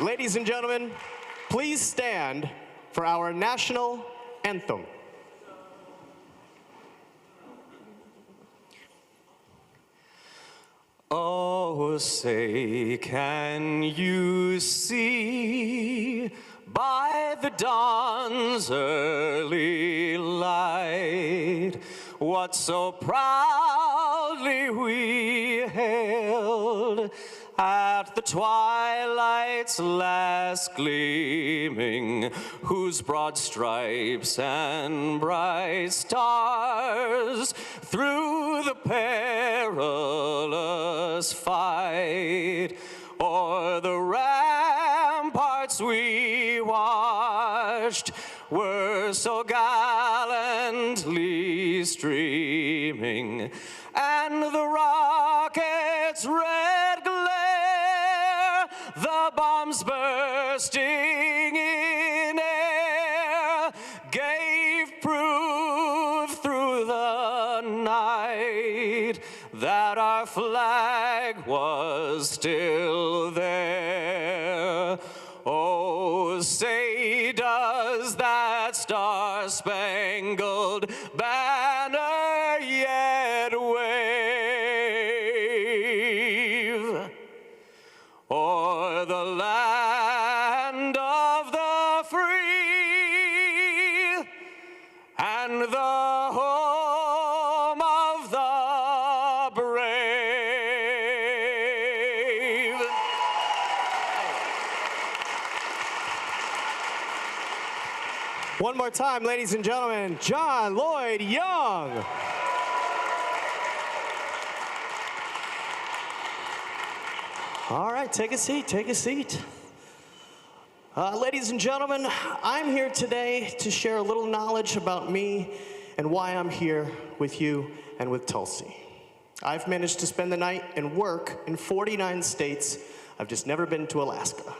Ladies and gentlemen, please stand for our national anthem. Oh, say, can you see by the dawn's early light what so proudly we hailed at the twilight's last gleaming, whose broad stripes and bright stars through the perilous fight o'er the ramparts we watched were so gallantly streaming, and the rocket's red glare, the bombs bursting in air, gave proof through the night that our flag was still there. Oh, say does that star-spangled banner yet wave o'er the land of the free and the home of the brave? One more time, ladies and gentlemen, John Lloyd Young. All right, take a seat, take a seat. Ladies and gentlemen, I'm here today to share a little knowledge about me and why I'm here with you and with Tulsi. I've managed to spend the night and work in 49 states. I've just never been to Alaska.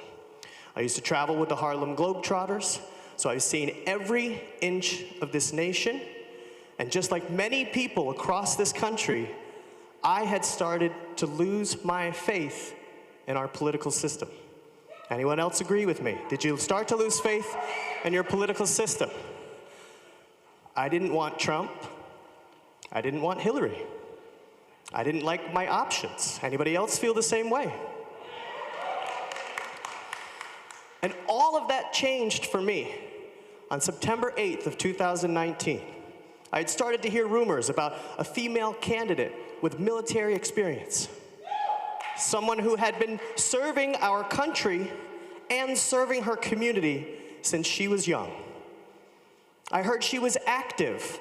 I used to travel with the Harlem Globetrotters, so I've seen every inch of this nation, and just like many people across this country, I had started to lose my faith in our political system. Anyone else agree with me? Did you start to lose faith in your political system? I didn't want Trump. I didn't want Hillary. I didn't like my options. Anybody else feel the same way? And all of that changed for me on September 8th of 2019. I had started to hear rumors about a female candidate with military experience. Someone who had been serving our country and serving her community since she was young. I heard she was active,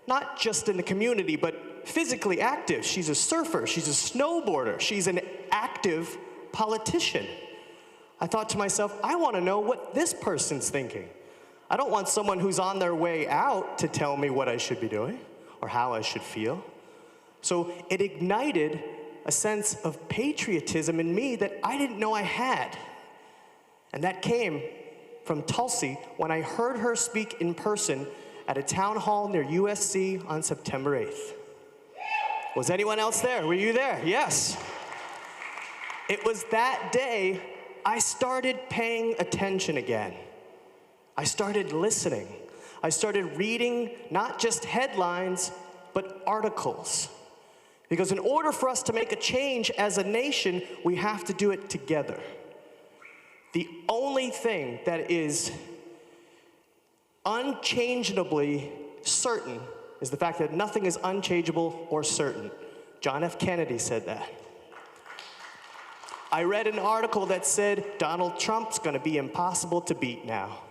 not just in the community, but physically active. She's a surfer, she's a snowboarder, she's an active politician. I thought to myself, I want to know what this person's thinking. I don't want someone who's on their way out to tell me what I should be doing or how I should feel. So it ignited a sense of patriotism in me that I didn't know I had. And that came from Tulsi when I heard her speak in person at a town hall near USC on September 8th. Was anyone else there? Were you there? Yes. It was that day I started paying attention again. I started listening. I started reading not just headlines, but articles. Because in order for us to make a change as a nation, we have to do it together. The only thing that is unchangeably certain is the fact that nothing is unchangeable or certain. John F. Kennedy said that. I read an article that said Donald Trump's going to be impossible to beat now.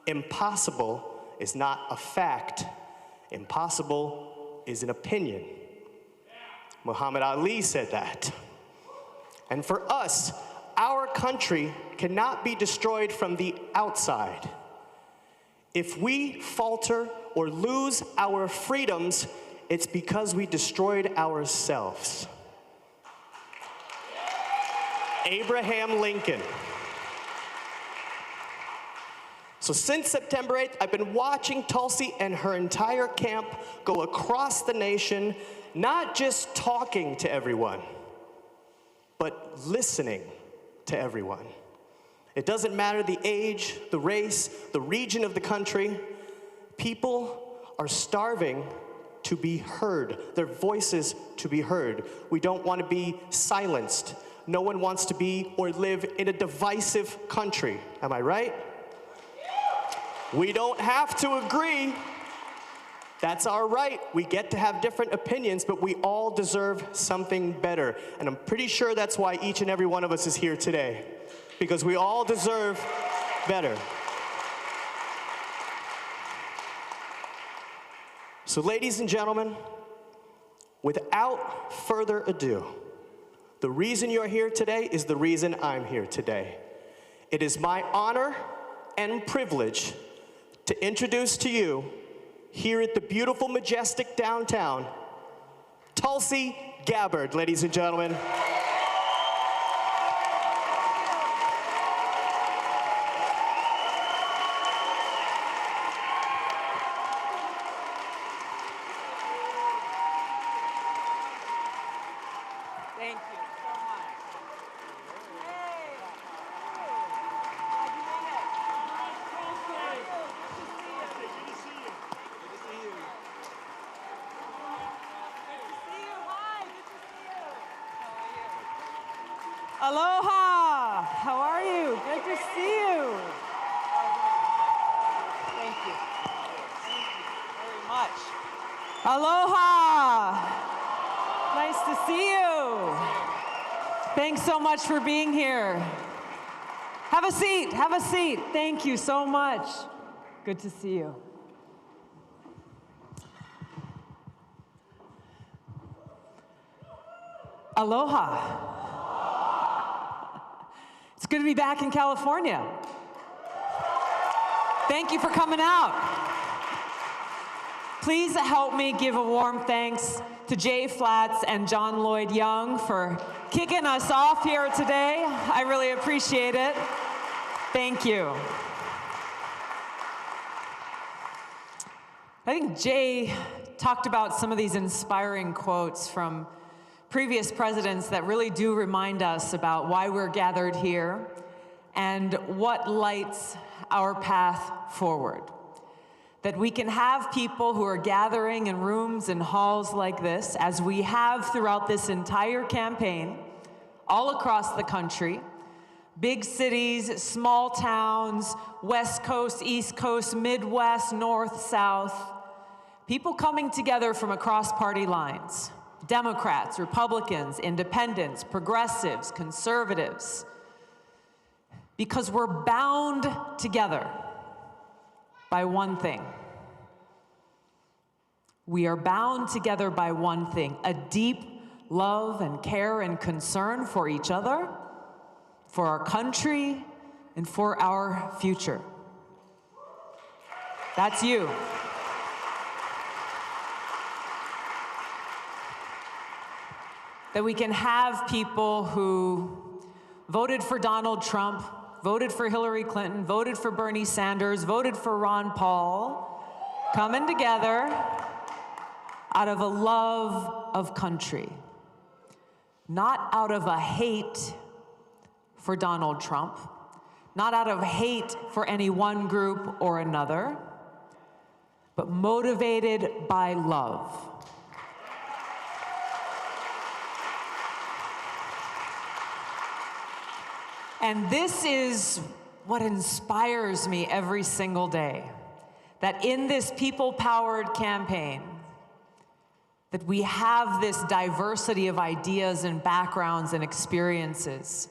Impossible is not a fact. Impossible is an opinion. Muhammad Ali said that. And for us, our country cannot be destroyed from the outside. If we falter or lose our freedoms, it's because we destroyed ourselves. Abraham Lincoln. So since September 8th, I've been watching Tulsi and her entire camp go across the nation, not just talking to everyone, but listening to everyone. It doesn't matter the age, the race, the region of the country. People are starving to be heard, their voices to be heard. We don't want to be silenced. No one wants to be or live in a divisive country. Am I right? We don't have to agree. That's our right. We get to have different opinions, but we all deserve something better. And I'm pretty sure that's why each and every one of us is here today, because we all deserve better. So ladies and gentlemen, without further ado, the reason you're here today is the reason I'm here today. It is my honor and privilege to introduce to you, here at the beautiful Majestic Downtown, Tulsi Gabbard, ladies and gentlemen. Thank you so much. Hey! Glad you made it. Good to see you. Good to see you. Good to see you. Hi, good to see you. How are you? Aloha! How are you? Good to see you. Thank you. Thank you very much. Aloha! Nice to see you. Thanks so much for being here. Have a seat, have a seat. Thank you so much. Good to see you. Aloha. It's good to be back in California. Thank you for coming out. Please help me give a warm thanks to Jay Flatts and John Lloyd Young for kicking us off here today. I really appreciate it. Thank you. I think Jay talked about some of these inspiring quotes from previous presidents that really do remind us about why we're gathered here and what lights our path forward. That we can have people who are gathering in rooms and halls like this, as we have throughout this entire campaign, all across the country, big cities, small towns, West Coast, East Coast, Midwest, North, South, people coming together from across party lines, Democrats, Republicans, independents, progressives, conservatives, because we're bound together by one thing. We are bound together by one thing, a deep love and care and concern for each other, for our country, and for our future. That's you. That we can have people who voted for Donald Trump, voted for Hillary Clinton, voted for Bernie Sanders, voted for Ron Paul, coming together out of a love of country, not out of a hate for Donald Trump, not out of hate for any one group or another, but motivated by love. And this is what inspires me every single day, that in this people-powered campaign, that we have this diversity of ideas and backgrounds and experiences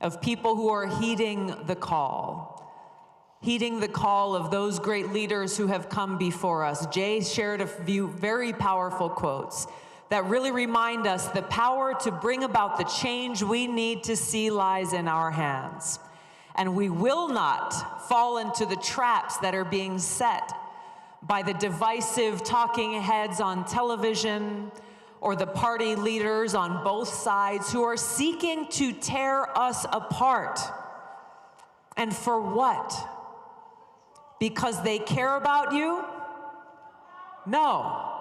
of people who are heeding the call of those great leaders who have come before us. Jay shared a few very powerful quotes that really remind us the power to bring about the change we need to see lies in our hands. And we will not fall into the traps that are being set by the divisive talking heads on television or the party leaders on both sides who are seeking to tear us apart. And for what? Because they care about you? No.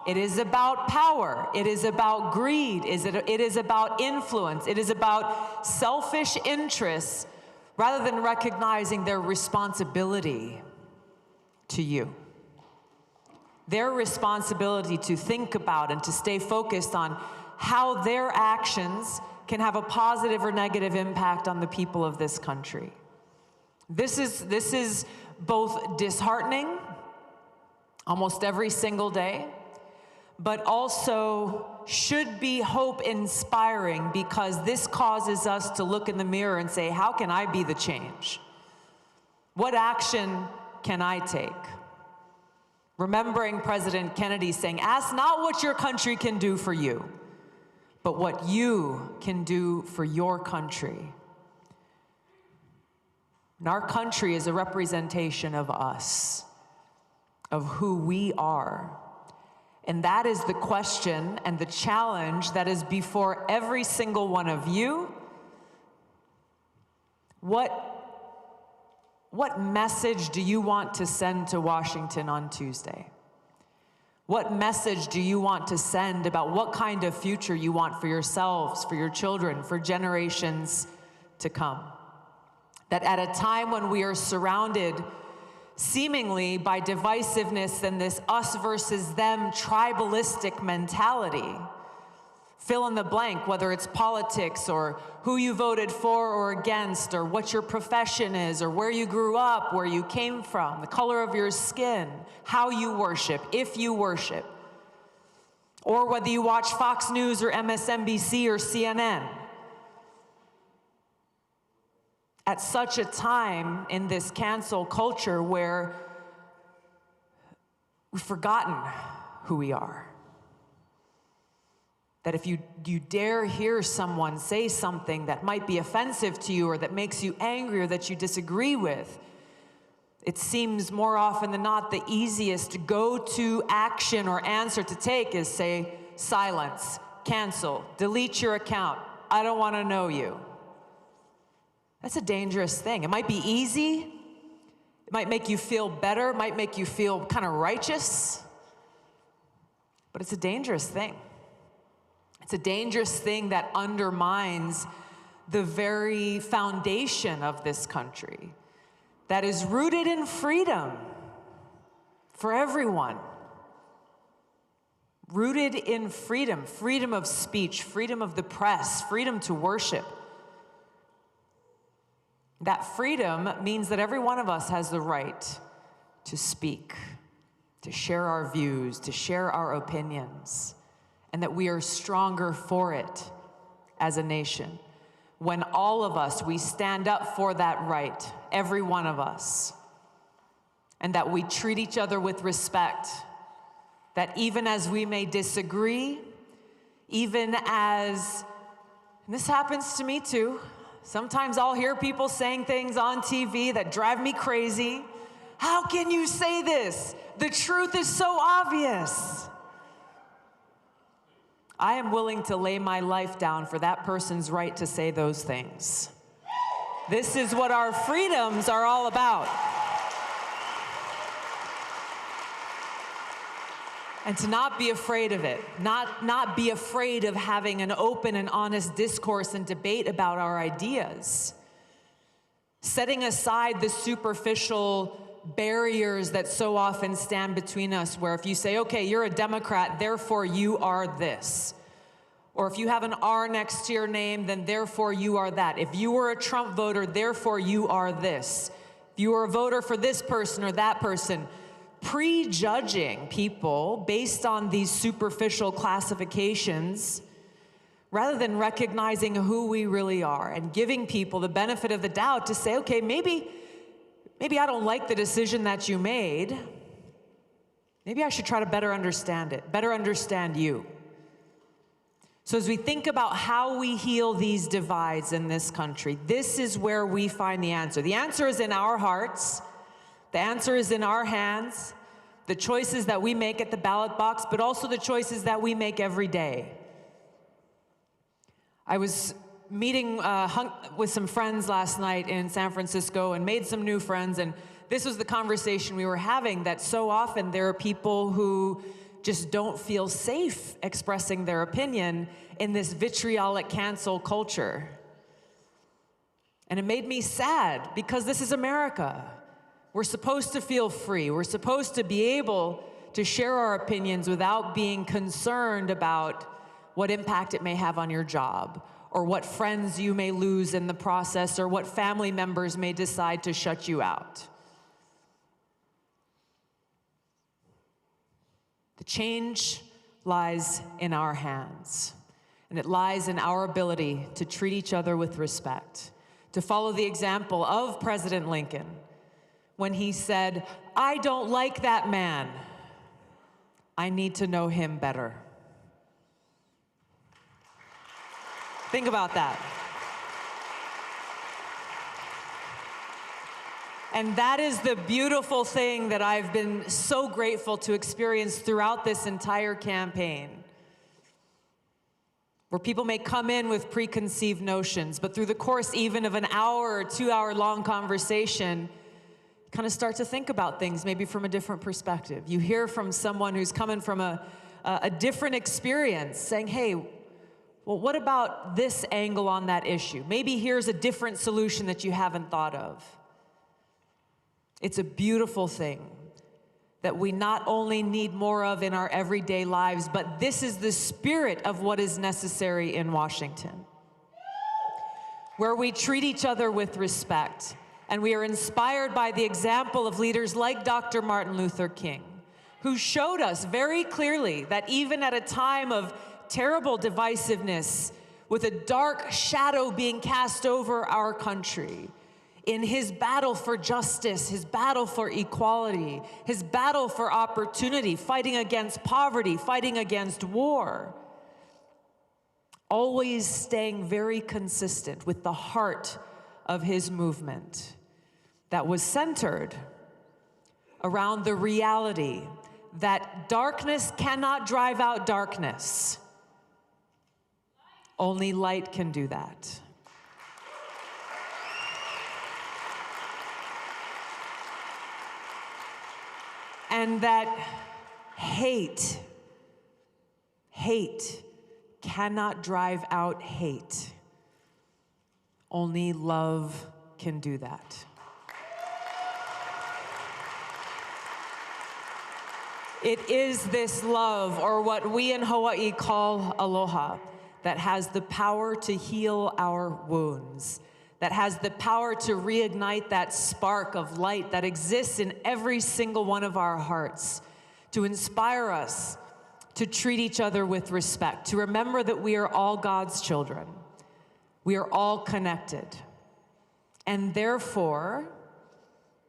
It is about power. It is about greed. It is about influence. It is about selfish interests rather than recognizing their responsibility to you. Their responsibility to think about and to stay focused on how their actions can have a positive or negative impact on the people of this country. This is both disheartening almost every single day, but also should be hope inspiring, because this causes us to look in the mirror and say, how can I be the change? What action can I take? Remembering President Kennedy saying, ask not what your country can do for you, but what you can do for your country. And our country is a representation of us, of who we are. And that is the question and the challenge that is before every single one of you. What message do you want to send to Washington on Tuesday? What message do you want to send about what kind of future you want for yourselves, for your children, for generations to come? That at a time when we are surrounded seemingly by divisiveness and this us versus them tribalistic mentality, fill in the blank, whether it's politics or who you voted for or against, or what your profession is, or where you grew up, where you came from, the color of your skin, how you worship, if you worship, or whether you watch Fox News or MSNBC or CNN. At such a time in this cancel culture where we've forgotten who we are. That if you dare hear someone say something that might be offensive to you, or that makes you angry, or that you disagree with, it seems more often than not the easiest go-to action or answer to take is say, silence, cancel, delete your account, I don't want to know you. That's a dangerous thing. It might be easy, it might make you feel better, it might make you feel kind of righteous, but it's a dangerous thing. It's a dangerous thing that undermines the very foundation of this country that is rooted in freedom for everyone. Rooted in freedom, freedom of speech, freedom of the press, freedom to worship. That freedom means that every one of us has the right to speak, to share our views, to share our opinions, and that we are stronger for it as a nation. When all of us, we stand up for that right, every one of us, and that we treat each other with respect, that even as we may disagree, even as, and this happens to me too, sometimes I'll hear people saying things on TV that drive me crazy. How can you say this? The truth is so obvious. I am willing to lay my life down for that person's right to say those things. This is what our freedoms are all about. And to not be afraid of it, not be afraid of having an open and honest discourse and debate about our ideas. Setting aside the superficial barriers that so often stand between us, where if you say, okay, you're a Democrat, therefore you are this. Or if you have an R next to your name, then therefore you are that. If you were a Trump voter, therefore you are this. If you were a voter for this person or that person, prejudging people based on these superficial classifications, rather than recognizing who we really are and giving people the benefit of the doubt to say, okay, maybe I don't like the decision that you made. Maybe I should try to better understand it, better understand you. So as we think about how we heal these divides in this country, this is where we find the answer. The answer is in our hearts. The answer is in our hands. The choices that we make at the ballot box, but also the choices that we make every day. I was hung with some friends last night in San Francisco and made some new friends, and this was the conversation we were having, that so often there are people who just don't feel safe expressing their opinion in this vitriolic cancel culture. And it made me sad because this is America. We're supposed to feel free. We're supposed to be able to share our opinions without being concerned about what impact it may have on your job, or what friends you may lose in the process, or what family members may decide to shut you out. The change lies in our hands, and it lies in our ability to treat each other with respect, to follow the example of President Lincoln when he said, "I don't like that man. I need to know him better." Think about that. And that is the beautiful thing that I've been so grateful to experience throughout this entire campaign, where people may come in with preconceived notions, but through the course even of an hour or 2-hour long conversation, you kind of start to think about things maybe from a different perspective. You hear from someone who's coming from a different experience saying, "Hey, well, what about this angle on that issue? Maybe here's a different solution that you haven't thought of." It's a beautiful thing that we not only need more of in our everyday lives, but this is the spirit of what is necessary in Washington, where we treat each other with respect, and we are inspired by the example of leaders like Dr. Martin Luther King, who showed us very clearly that even at a time of terrible divisiveness, with a dark shadow being cast over our country, in his battle for justice, his battle for equality, his battle for opportunity, fighting against poverty, fighting against war, always staying very consistent with the heart of his movement that was centered around the reality that darkness cannot drive out darkness. Only light can do that. And that hate cannot drive out hate. Only love can do that. It is this love, or what we in Hawaii call aloha, that has the power to heal our wounds, that has the power to reignite that spark of light that exists in every single one of our hearts, to inspire us to treat each other with respect, to remember that we are all God's children. We are all connected, and therefore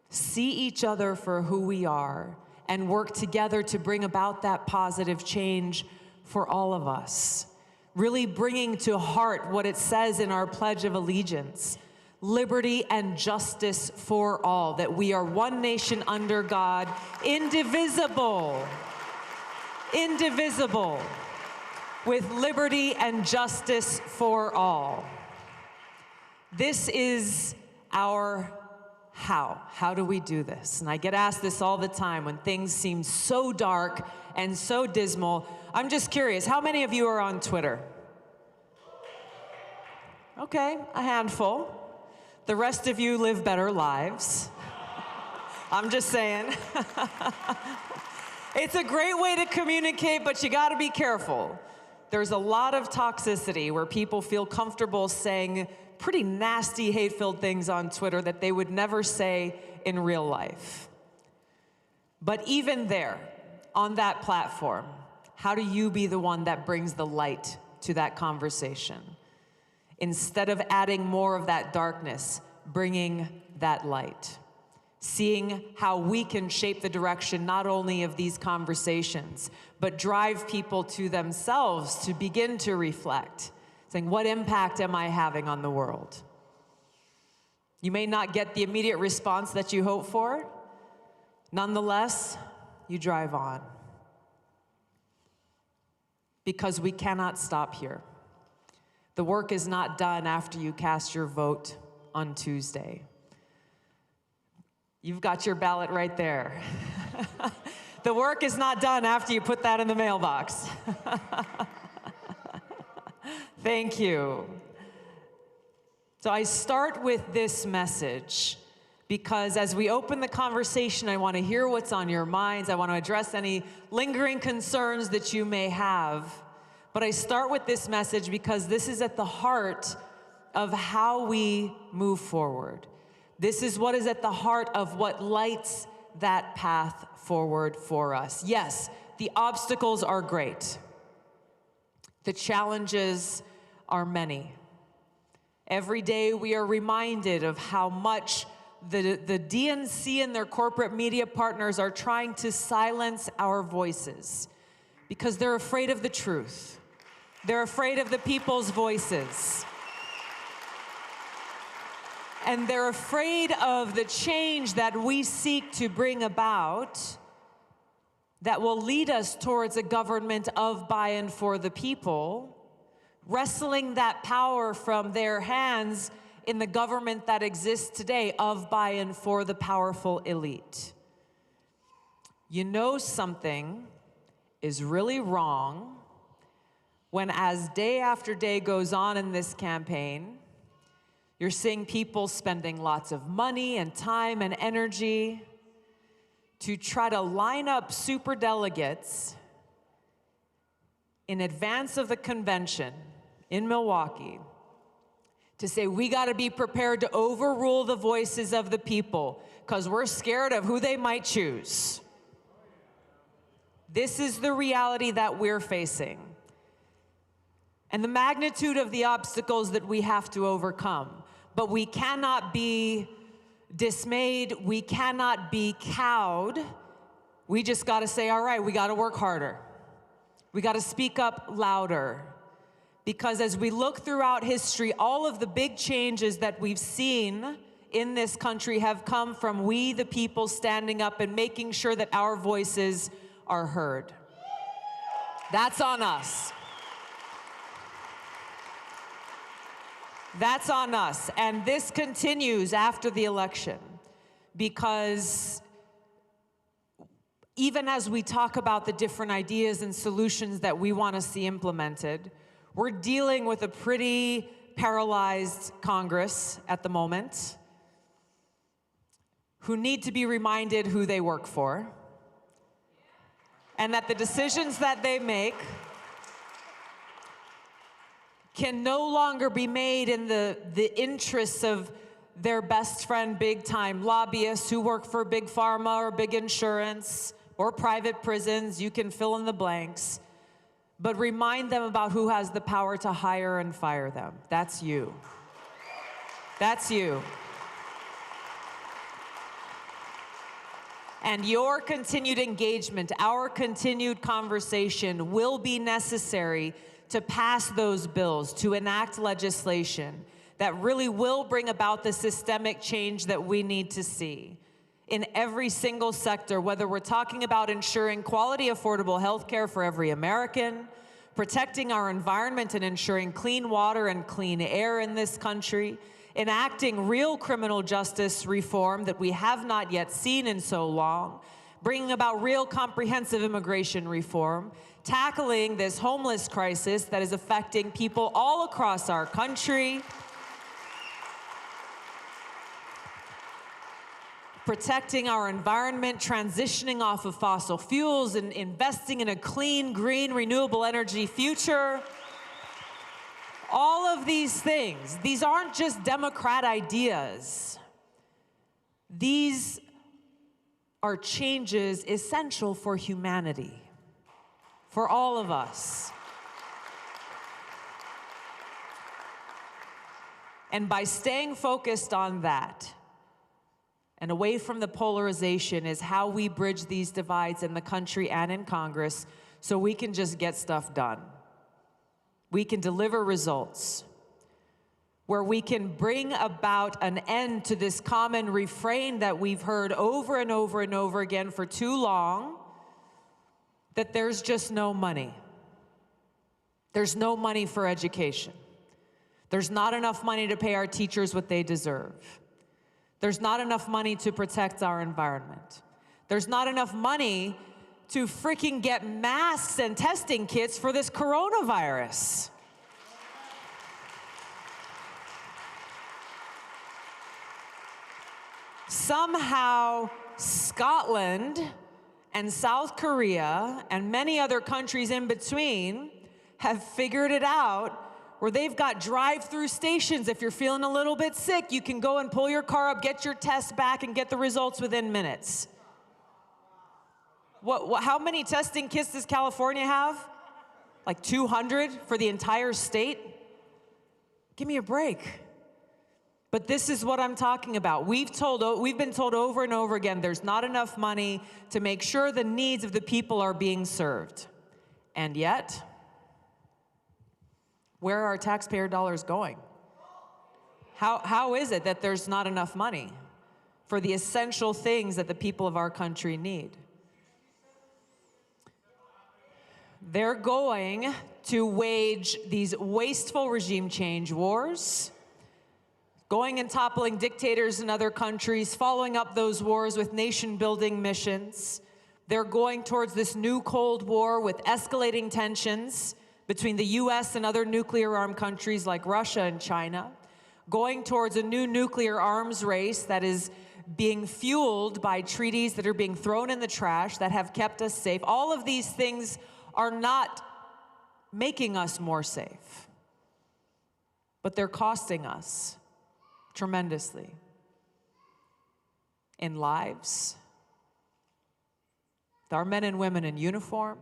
see each other for who we are and work together to bring about that positive change for all of us. Really bringing to heart what it says in our Pledge of Allegiance: liberty and justice for all, that we are one nation under God, indivisible, with liberty and justice for all. This is our how. How do we do this? And I get asked this all the time when things seem so dark and so dismal. I'm just curious, how many of you are on Twitter? Okay, a handful. The rest of you live better lives. I'm just saying. It's a great way to communicate, but you gotta be careful. There's a lot of toxicity where people feel comfortable saying pretty nasty, hate-filled things on Twitter that they would never say in real life. But even there, on that platform, how do you be the one that brings the light to that conversation? Instead of adding more of that darkness, bringing that light. Seeing how we can shape the direction not only of these conversations, but drive people to themselves to begin to reflect, saying, what impact am I having on the world? You may not get the immediate response that you hope for. Nonetheless, you drive on. Because we cannot stop here. The work is not done after you cast your vote on Tuesday. You've got your ballot right there. The work is not done after you put that in the mailbox. Thank you. So I start with this message because as we open the conversation, I want to hear what's on your minds. I want to address any lingering concerns that you may have. But I start with this message because this is at the heart of how we move forward. This is what is at the heart of what lights that path forward for us. Yes, the obstacles are great. The challenges are many. Every day we are reminded of how much the DNC and their corporate media partners are trying to silence our voices because they're afraid of the truth. They're afraid of the people's voices. And they're afraid of the change that we seek to bring about that will lead us towards a government of, by, and for the people, wresting that power from their hands in the government that exists today of, by, and for the powerful elite. You know something is really wrong when, as day after day goes on in this campaign, you're seeing people spending lots of money and time and energy to try to line up superdelegates in advance of the convention in Milwaukee to say, we got to be prepared to overrule the voices of the people because we're scared of who they might choose. This is the reality that we're facing. And the magnitude of the obstacles that we have to overcome. But we cannot be dismayed. We cannot be cowed. We just got to say, all right, we got to work harder. We got to speak up louder. Because as we look throughout history, all of the big changes that we've seen in this country have come from we, the people, standing up and making sure that our voices are heard. That's on us. That's on us. And this continues after the election because even as we talk about the different ideas and solutions that we want to see implemented, we're dealing with a pretty paralyzed Congress at the moment who need to be reminded who they work for and that the decisions that they make can no longer be made in the interests of their best friend, big-time lobbyists who work for big pharma or big insurance or private prisons. You can fill in the blanks. But remind them about who has the power to hire and fire them. That's you. That's you. And your continued engagement, our continued conversation will be necessary to pass those bills, to enact legislation that really will bring about the systemic change that we need to see in every single sector, whether we're talking about ensuring quality, affordable health care for every American, protecting our environment and ensuring clean water and clean air in this country, enacting real criminal justice reform that we have not yet seen in so long, bringing about real comprehensive immigration reform, tackling this homeless crisis that is affecting people all across our country, protecting our environment, transitioning off of fossil fuels, and investing in a clean, green, renewable energy future. All of these things, these aren't just Democrat ideas. These are changes essential for humanity, for all of us. And by staying focused on that and away from the polarization is how we bridge these divides in the country and in Congress so we can just get stuff done. We can deliver results where we can bring about an end to this common refrain that we've heard over and over and over again for too long, that there's just no money. There's no money for education. There's not enough money to pay our teachers what they deserve. There's not enough money to protect our environment. There's not enough money to freaking get masks and testing kits for this coronavirus. Somehow, Scotland and South Korea and many other countries in between have figured it out where they've got drive-through stations. If you're feeling a little bit sick, you can go and pull your car up, get your test back, and get the results within minutes. How many testing kits does California have? Like 200 for the entire state? Give me a break. But this is what I'm talking about. We've been told over and over again, there's not enough money to make sure the needs of the people are being served. And yet, where are our taxpayer dollars going? How is it that there's not enough money for the essential things that the people of our country need? They're going to wage these wasteful regime change wars, going and toppling dictators in other countries, following up those wars with nation-building missions. They're going towards this new Cold War with escalating tensions between the US and other nuclear-armed countries like Russia and China, going towards a new nuclear arms race that is being fueled by treaties that are being thrown in the trash that have kept us safe. All of these things are not making us more safe, but they're costing us tremendously in lives, with our men and women in uniform,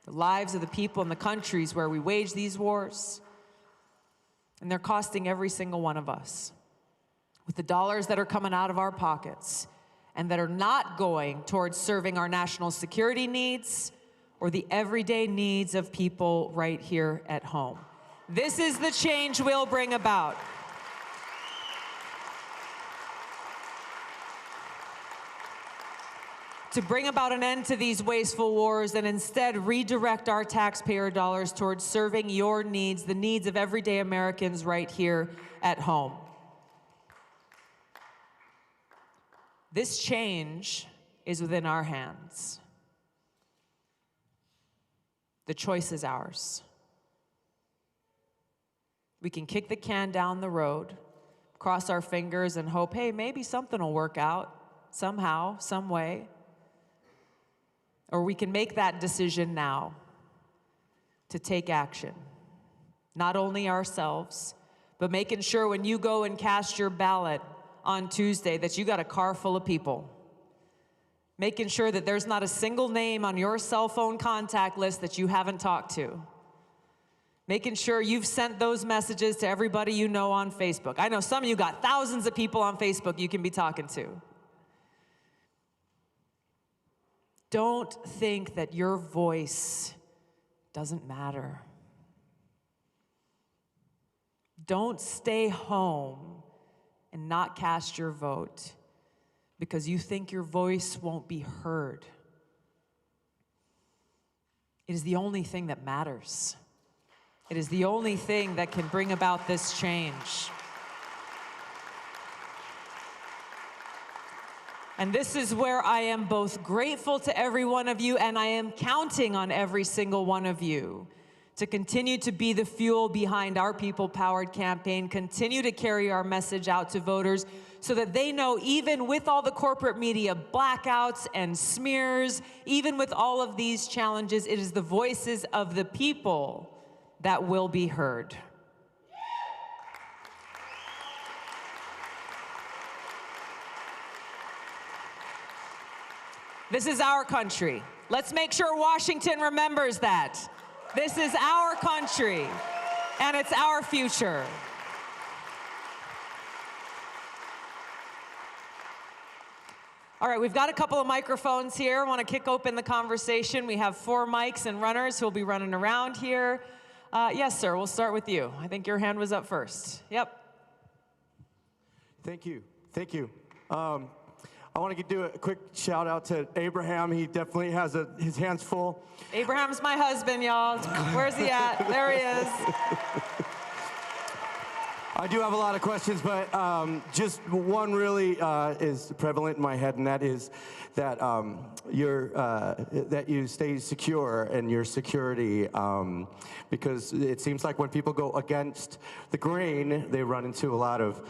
the lives of the people in the countries where we wage these wars, and they're costing every single one of us with the dollars that are coming out of our pockets and that are not going towards serving our national security needs or the everyday needs of people right here at home. This is the change we'll bring about. To bring about an end to these wasteful wars and instead redirect our taxpayer dollars towards serving your needs, the needs of everyday Americans right here at home. This change is within our hands. The choice is ours. We can kick the can down the road, cross our fingers and hope, hey, maybe something will work out somehow, some way. Or we can make that decision now to take action. Not only ourselves, but making sure when you go and cast your ballot on Tuesday that you got a car full of people. Making sure that there's not a single name on your cell phone contact list that you haven't talked to. Making sure you've sent those messages to everybody you know on Facebook. I know some of you got thousands of people on Facebook you can be talking to. Don't think that your voice doesn't matter. Don't stay home and not cast your vote because you think your voice won't be heard. It is the only thing that matters. It is the only thing that can bring about this change. And this is where I am both grateful to every one of you and I am counting on every single one of you to continue to be the fuel behind our people-powered campaign, continue to carry our message out to voters so that they know even with all the corporate media blackouts and smears, even with all of these challenges, it is the voices of the people that will be heard. This is our country. Let's make sure Washington remembers that. This is our country, and it's our future. All right, we've got a couple of microphones here. I want to kick open the conversation. We have 4 mics and runners who will be running around here. Yes, sir, we'll start with you. I think your hand was up first. Yep. Thank you. Thank you. I want to do a quick shout out to Abraham. He definitely has his hands full. Abraham's my husband, y'all. Where's he at? There he is. I do have a lot of questions, but just one really is prevalent in my head, and that is that that you stay secure in your security, because it seems like when people go against the grain, they run into a lot of,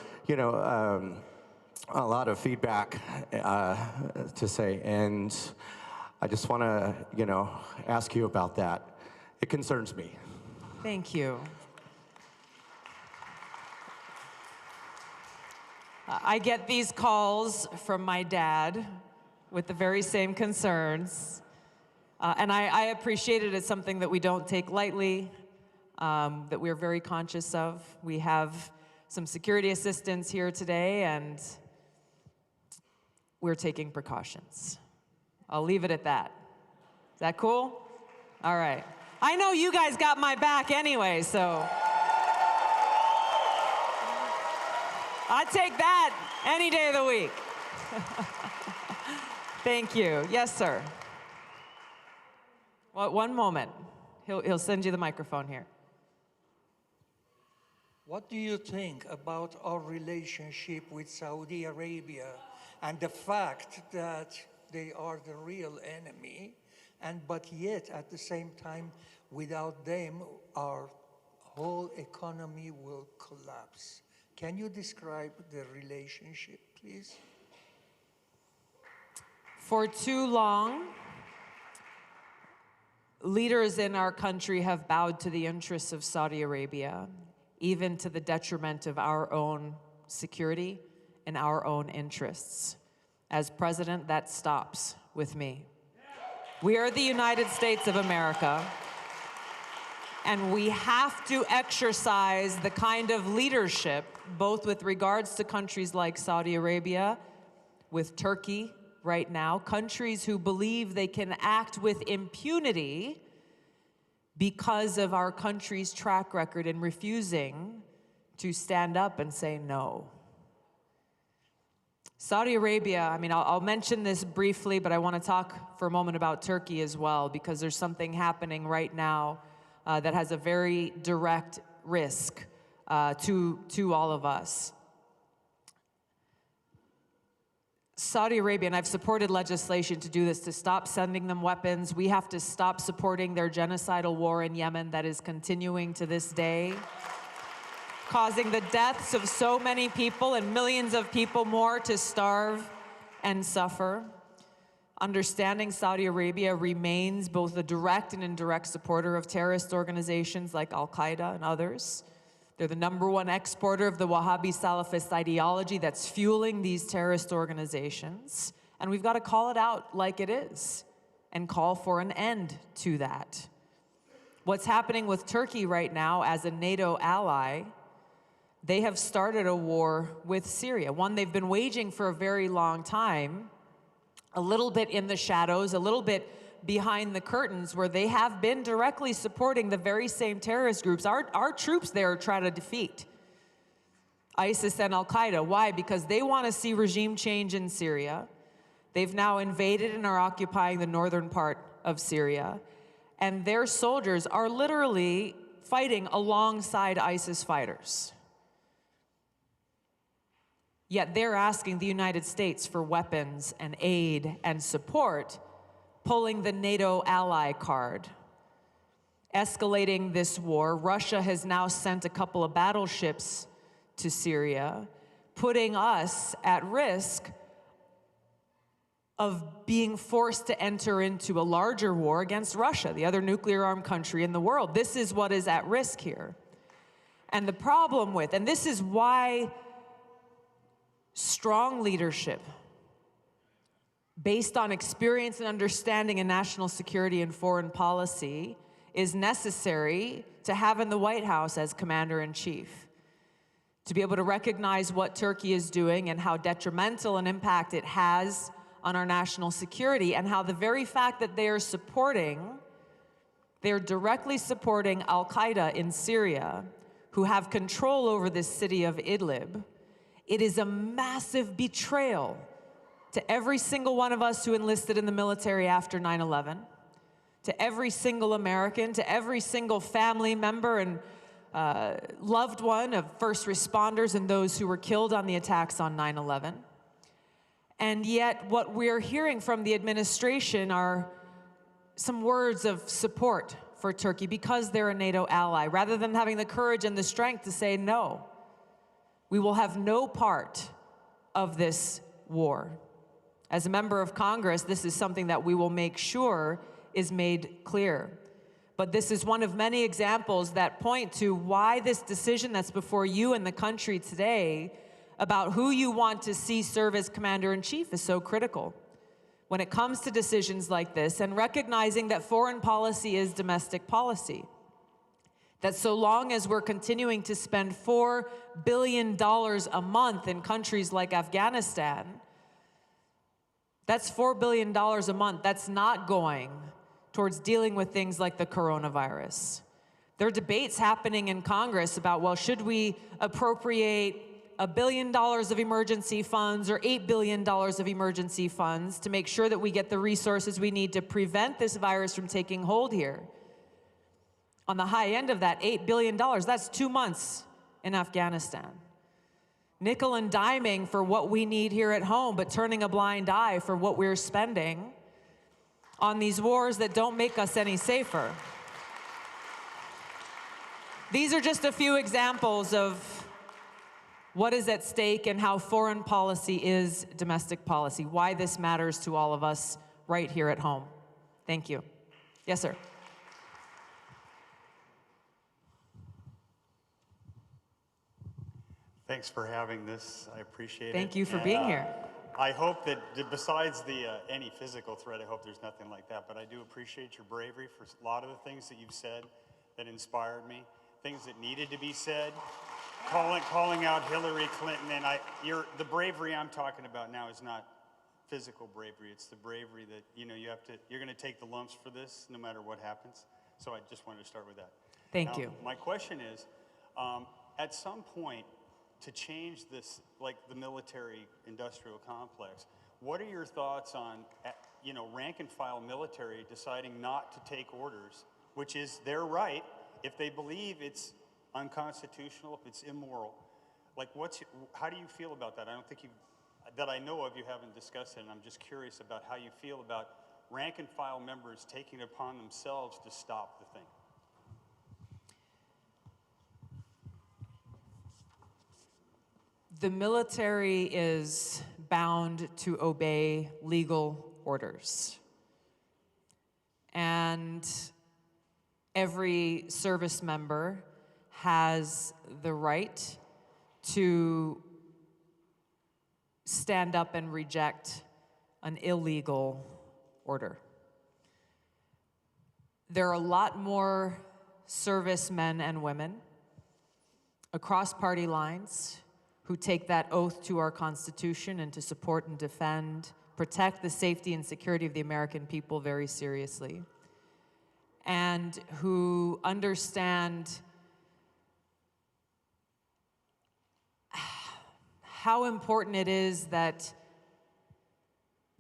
a lot of feedback to say, and I just want to, ask you about that. It concerns me. Thank you. I get these calls from my dad with the very same concerns, and I appreciate it. It's something that we don't take lightly, that we're very conscious of. We have some security assistance here today, and we're taking precautions. I'll leave it at that. Is that cool? All right. I know you guys got my back anyway, so I'd take that any day of the week. Thank you. Yes, sir. Well, one moment. He'll send you the microphone here. What do you think about our relationship with Saudi Arabia and the fact that they are the real enemy, but yet at the same time, without them, our whole economy will collapse? Can you describe the relationship, please? For too long, leaders in our country have bowed to the interests of Saudi Arabia, even to the detriment of our own security and our own interests. As president, that stops with me. We are the United States of America, and we have to exercise the kind of leadership, both with regards to countries like Saudi Arabia, with Turkey right now, countries who believe they can act with impunity because of our country's track record in refusing to stand up and say no. Saudi Arabia, I'll mention this briefly, but I want to talk for a moment about Turkey as well, because there's something happening right now that has a very direct risk to all of us. Saudi Arabia, and I've supported legislation to do this, to stop sending them weapons. We have to stop supporting their genocidal war in Yemen that is continuing to this day, causing the deaths of so many people and millions of people more to starve and suffer. Understanding Saudi Arabia remains both a direct and indirect supporter of terrorist organizations like Al-Qaeda and others. They're the #1 exporter of the Wahhabi Salafist ideology that's fueling these terrorist organizations. And we've got to call it out like it is and call for an end to that. What's happening with Turkey right now as a NATO ally, they have started a war with Syria, one they've been waging for a very long time, a little bit in the shadows, a little bit behind the curtains, where they have been directly supporting the very same terrorist groups our troops there are trying to defeat, ISIS and Al-Qaeda. Why? Because they want to see regime change in Syria. They've now invaded and are occupying the northern part of Syria, and their soldiers are literally fighting alongside ISIS fighters. Yet they're asking the United States for weapons and aid and support, pulling the NATO ally card, escalating this war. Russia has now sent a couple of battleships to Syria, putting us at risk of being forced to enter into a larger war against Russia, the other nuclear-armed country in the world. This is what is at risk here. And the problem with, and this is why strong leadership based on experience and understanding in national security and foreign policy is necessary to have in the White House as commander-in-chief, to be able to recognize what Turkey is doing and how detrimental an impact it has on our national security, and how the very fact that they are directly supporting Al-Qaeda in Syria, who have control over this city of Idlib, it is a massive betrayal to every single one of us who enlisted in the military after 9/11, to every single American, to every single family member and loved one of first responders and those who were killed on the attacks on 9/11. And yet what we're hearing from the administration are some words of support for Turkey because they're a NATO ally, rather than having the courage and the strength to say no. We will have no part of this war. As a member of Congress, this is something that we will make sure is made clear. But this is one of many examples that point to why this decision that's before you and the country today about who you want to see serve as Commander-in-Chief is so critical. When it comes to decisions like this, and recognizing that foreign policy is domestic policy, that so long as we're continuing to spend $4 billion a month in countries like Afghanistan, that's $4 billion a month. That's not going towards dealing with things like the coronavirus. There are debates happening in Congress about, well, should we appropriate $1 billion of emergency funds or $8 billion of emergency funds to make sure that we get the resources we need to prevent this virus from taking hold here. On the high end of that, $8 billion, that's 2 months in Afghanistan. Nickel and diming for what we need here at home, but turning a blind eye for what we're spending on these wars that don't make us any safer. These are just a few examples of what is at stake and how foreign policy is domestic policy, why this matters to all of us right here at home. Thank you. Yes, sir. Thanks for having this. I appreciate it. Thank you for being here. I hope that besides any physical threat, I hope there's nothing like that, but I do appreciate your bravery for a lot of the things that you've said that inspired me, things that needed to be said, calling out Hillary Clinton, and the bravery I'm talking about now is not physical bravery, it's the bravery that, you're gonna take the lumps for this no matter what happens. So I just wanted to start with that. Thank you. My question is, at some point, to change this, like the military-industrial complex, what are your thoughts on, rank and file military deciding not to take orders, which is their right if they believe it's unconstitutional, if it's immoral? Like, how do you feel about that? I don't think that I know of, you haven't discussed it, and I'm just curious about how you feel about rank and file members taking it upon themselves to stop the thing. The military is bound to obey legal orders. And every service member has the right to stand up and reject an illegal order. There are a lot more servicemen and women across party lines who take that oath to our Constitution and to support and defend, protect the safety and security of the American people very seriously, and who understand how important it is that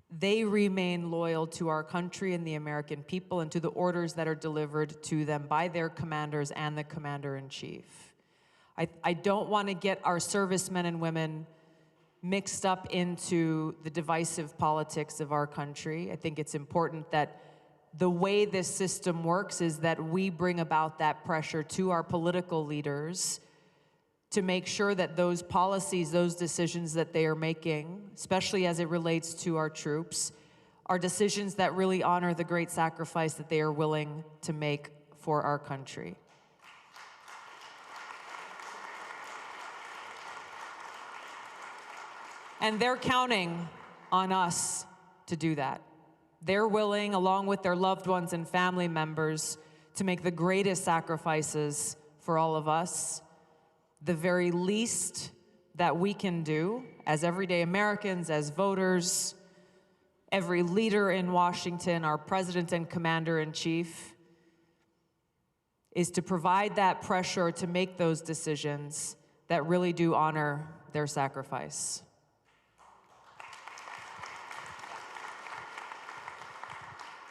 they remain loyal to our country and the American people and to the orders that are delivered to them by their commanders and the Commander-in-Chief. I don't want to get our servicemen and women mixed up into the divisive politics of our country. I think it's important that the way this system works is that we bring about that pressure to our political leaders to make sure that those policies, those decisions that they are making, especially as it relates to our troops, are decisions that really honor the great sacrifice that they are willing to make for our country. And they're counting on us to do that. They're willing, along with their loved ones and family members, to make the greatest sacrifices for all of us. The very least that we can do as everyday Americans, as voters, every leader in Washington, our president and commander-in-chief, is to provide that pressure to make those decisions that really do honor their sacrifice.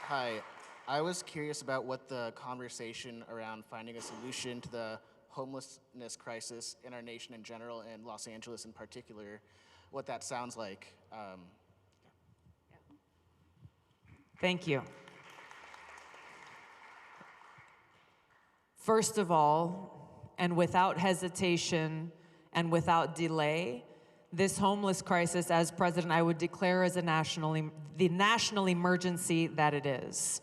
Hi, I was curious about what the conversation around finding a solution to the homelessness crisis in our nation in general and Los Angeles in particular, what that sounds like. Thank you. First of all, and without hesitation and without delay, this homeless crisis, as president, I would declare as the national emergency that it is.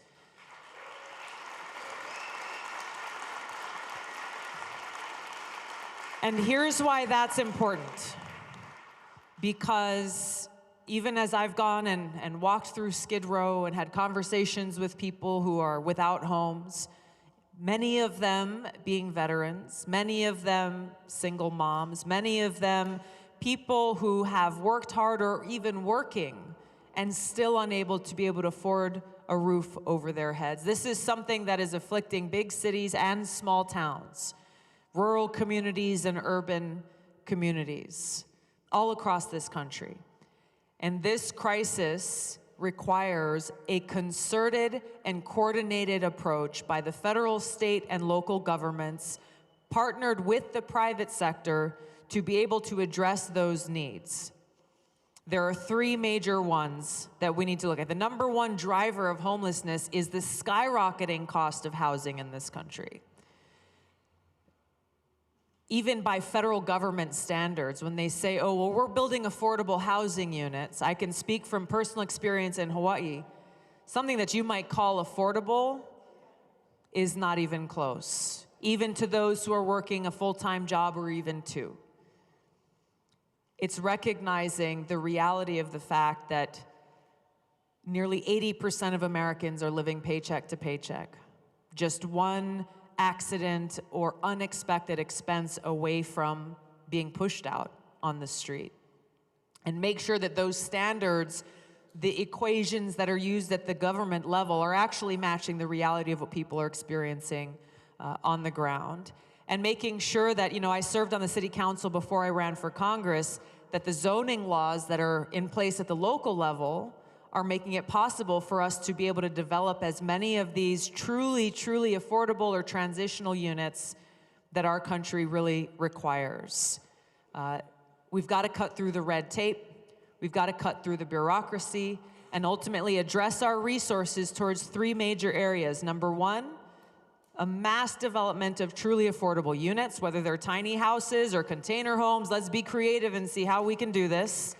And here's why that's important. Because even as I've gone and walked through Skid Row and had conversations with people who are without homes, many of them being veterans, many of them single moms, many of them people who have worked hard or even working and still unable to be able to afford a roof over their heads. This is something that is afflicting big cities and small towns, rural communities and urban communities all across this country. And this crisis requires a concerted and coordinated approach by the federal, state, and local governments, partnered with the private sector to be able to address those needs. There are three major ones that we need to look at. The number one driver of homelessness is the skyrocketing cost of housing in this country. Even by federal government standards, when they say, oh, well, we're building affordable housing units, I can speak from personal experience in Hawaii. Something that you might call affordable is not even close, even to those who are working a full-time job or even two. It's recognizing the reality of the fact that nearly 80% of Americans are living paycheck to paycheck. Just one accident or unexpected expense away from being pushed out on the street. And make sure that those standards, the equations that are used at the government level, are actually matching the reality of what people are experiencing on the ground. And making sure that, I served on the city council before I ran for Congress, that the zoning laws that are in place at the local level are making it possible for us to be able to develop as many of these truly, truly affordable or transitional units that our country really requires. We've got to cut through the red tape, we've got to cut through the bureaucracy, and ultimately address our resources towards three major areas. Number one, a mass development of truly affordable units, whether they're tiny houses or container homes. Let's be creative and see how we can do this.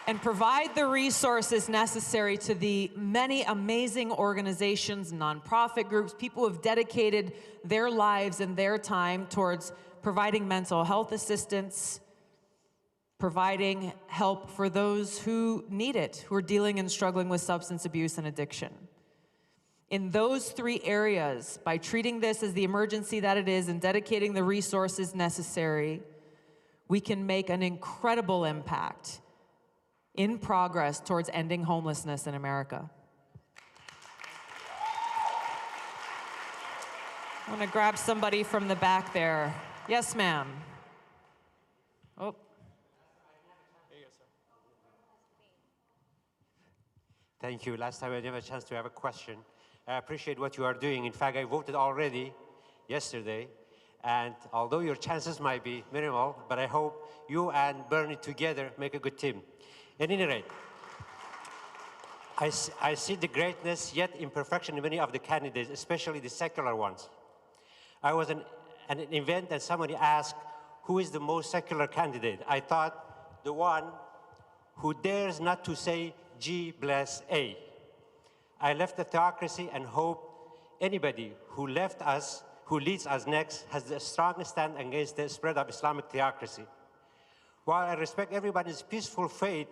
And provide the resources necessary to the many amazing organizations, nonprofit groups, people who have dedicated their lives and their time towards providing mental health assistance, providing help for those who need it, who are dealing and struggling with substance abuse and addiction. In those three areas, by treating this as the emergency that it is and dedicating the resources necessary, we can make an incredible impact in progress towards ending homelessness in America. I want to grab somebody from the back there. Yes, ma'am. Oh. Thank you. Last time I didn't have a chance to have a question. I appreciate what you are doing. In fact, I voted already yesterday. And although your chances might be minimal, but I hope you and Bernie together make a good team. At any rate, I see the greatness yet imperfection in many of the candidates, especially the secular ones. I was at an event and somebody asked, who is the most secular candidate? I thought the one who dares not to say G bless A. I left the theocracy and hope anybody who leads us next has the strongest stand against the spread of Islamic theocracy. While I respect everybody's peaceful faith,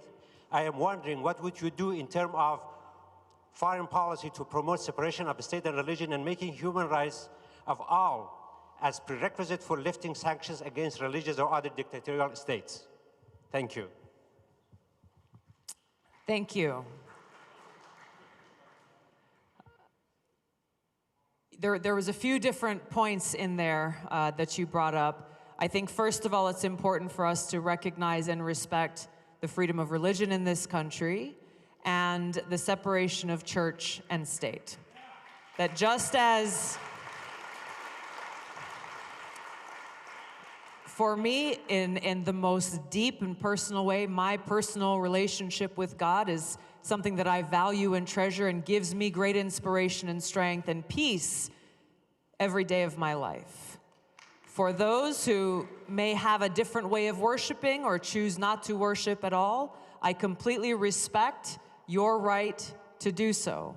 I am wondering what would you do in terms of foreign policy to promote separation of state and religion and making human rights of all as prerequisite for lifting sanctions against religious or other dictatorial states? Thank you. Thank you. There was a few different points in there that you brought up. I think first of all, it's important for us to recognize and respect the freedom of religion in this country and the separation of church and state. That just as for me, in the most deep and personal way, my personal relationship with God is something that I value and treasure and gives me great inspiration and strength and peace every day of my life. For those who may have a different way of worshiping or choose not to worship at all, I completely respect your right to do so.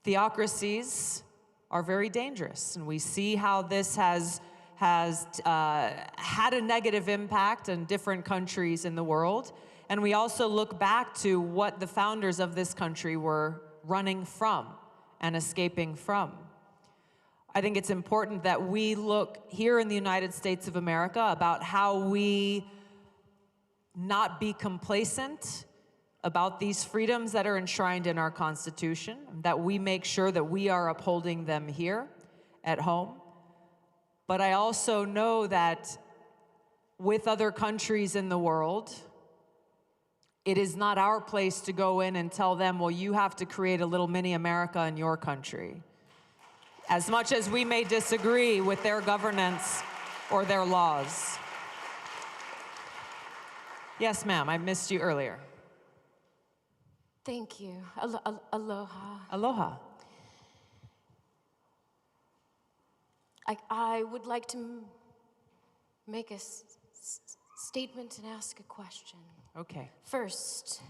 Theocracies are very dangerous, and we see how this has had a negative impact in different countries in the world. And we also look back to what the founders of this country were running from and escaping from. I think it's important that we look here in the United States of America about how we not be complacent about these freedoms that are enshrined in our Constitution, that we make sure that we are upholding them here at home. But I also know that with other countries in the world, it is not our place to go in and tell them, well, you have to create a little mini America in your country. As much as we may disagree with their governance or their laws. Yes, ma'am, I missed you earlier. Thank you. Aloha. Aloha. I would like to make a statement and ask a question. Okay. First,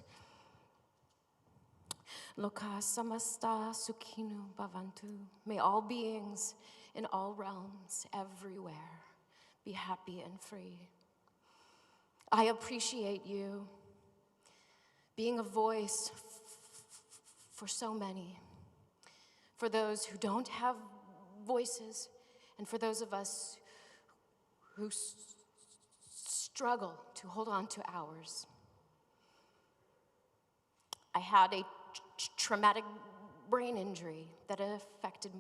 Loka samasta sukhinu bhavantu. May all beings in all realms, everywhere, be happy and free. I appreciate you being a voice for so many, for those who don't have voices, and for those of us who struggle to hold on to ours. I had a traumatic brain injury that affected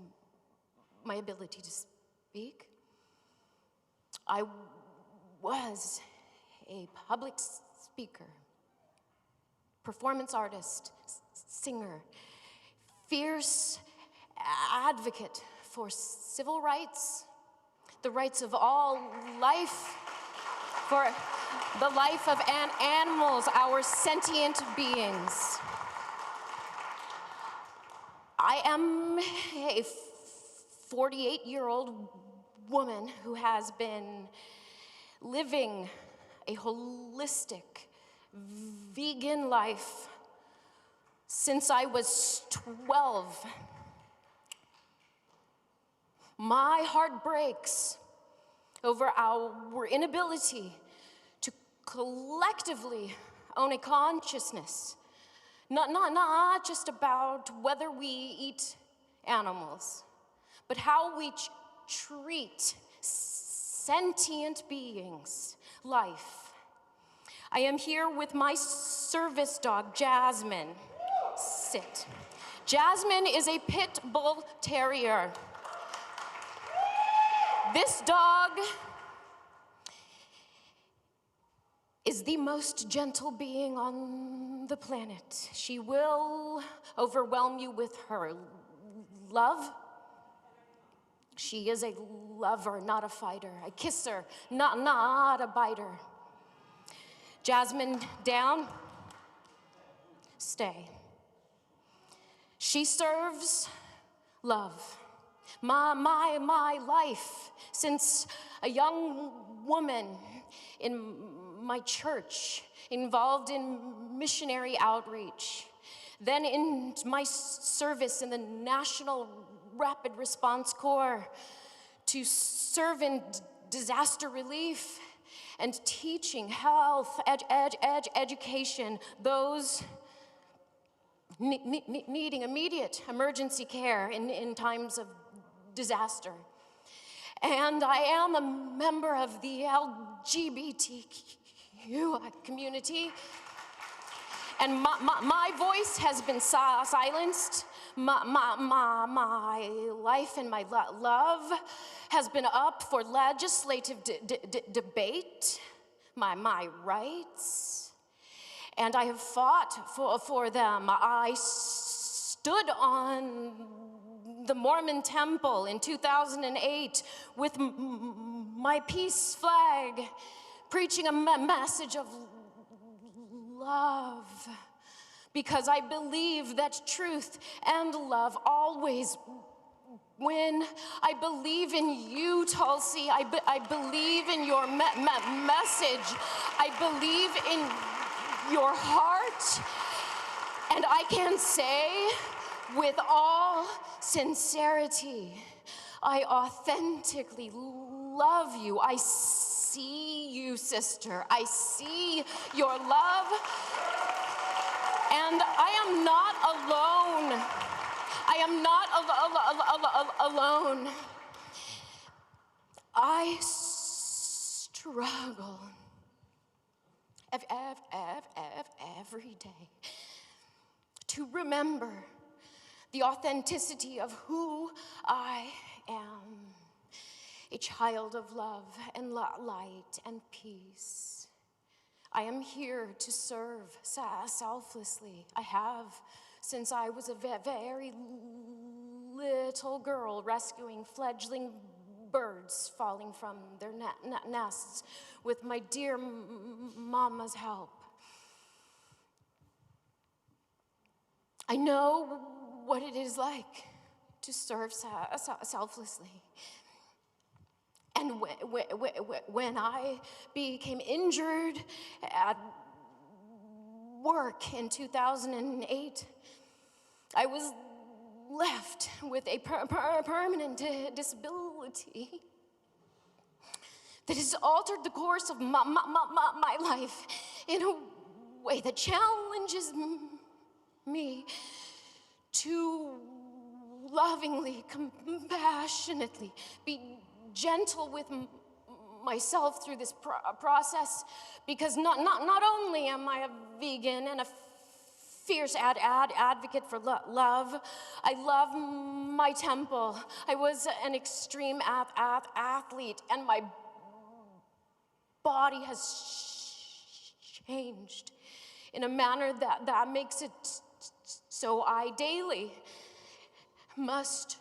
my ability to speak. I was a public speaker, performance artist, singer, fierce advocate for civil rights, the rights of all life, for the life of animals, our sentient beings. I am a 48-year-old woman who has been living a holistic, vegan life since I was 12. My heart breaks over our inability to collectively own a consciousness. Not just about whether we eat animals, but how we treat sentient beings, life. I am here with my service dog, Jasmine. Sit. Jasmine is a pit bull terrier. This dog is the most gentle being on the planet. She will overwhelm you with her love. She is a lover, not a fighter. A kisser, not a biter. Jasmine, down. Stay. She serves love. My life since a young woman in my church, involved in missionary outreach, then in my service in the National Rapid Response Corps, to serve in disaster relief and teaching health, education, those needing immediate emergency care in times of disaster. And I am a member of the LGBTQ community. And my voice has been silenced. My life and my love has been up for legislative debate, my rights. And I have fought for them. I stood on the Mormon temple in 2008 with my peace flag, preaching a message of love, because I believe that truth and love always win. I believe in you, Tulsi. I believe in your message. I believe in your heart. And I can say with all sincerity, I authentically love you. I see you, sister. I see your love. And I am not alone. I am not alone. I struggle every day to remember the authenticity of who I am, a child of love and light and peace. I am here to serve selflessly. I have since I was a very little girl, rescuing fledgling birds falling from their nests with my dear mama's help. I know what it is like to serve selflessly. And when I became injured at work in 2008, I was left with a permanent disability that has altered the course of my life in a way that challenges me to lovingly, compassionately be gentle with myself through this process, because not only am I a vegan and a fierce advocate for love, I love my temple. I was an extreme athlete, and my body has changed in a manner that makes it so I daily must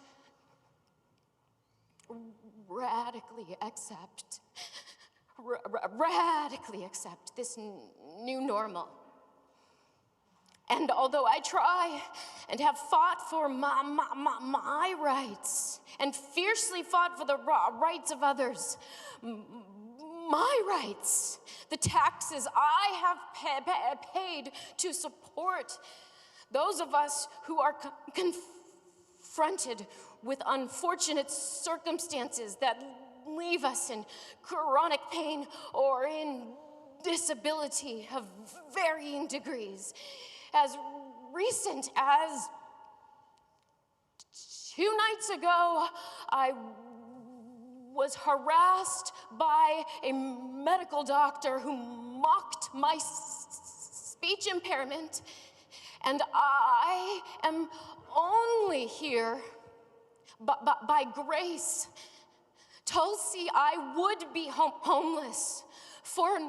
radically accept this new normal. And although I try and have fought for my rights and fiercely fought for the rights of others, my rights, the taxes I have paid to support those of us who are confronted with unfortunate circumstances that leave us in chronic pain or in disability of varying degrees. As recent as 2 nights ago, I was harassed by a medical doctor who mocked my speech impairment, and I am only here by grace. Tulsi, I would be homeless for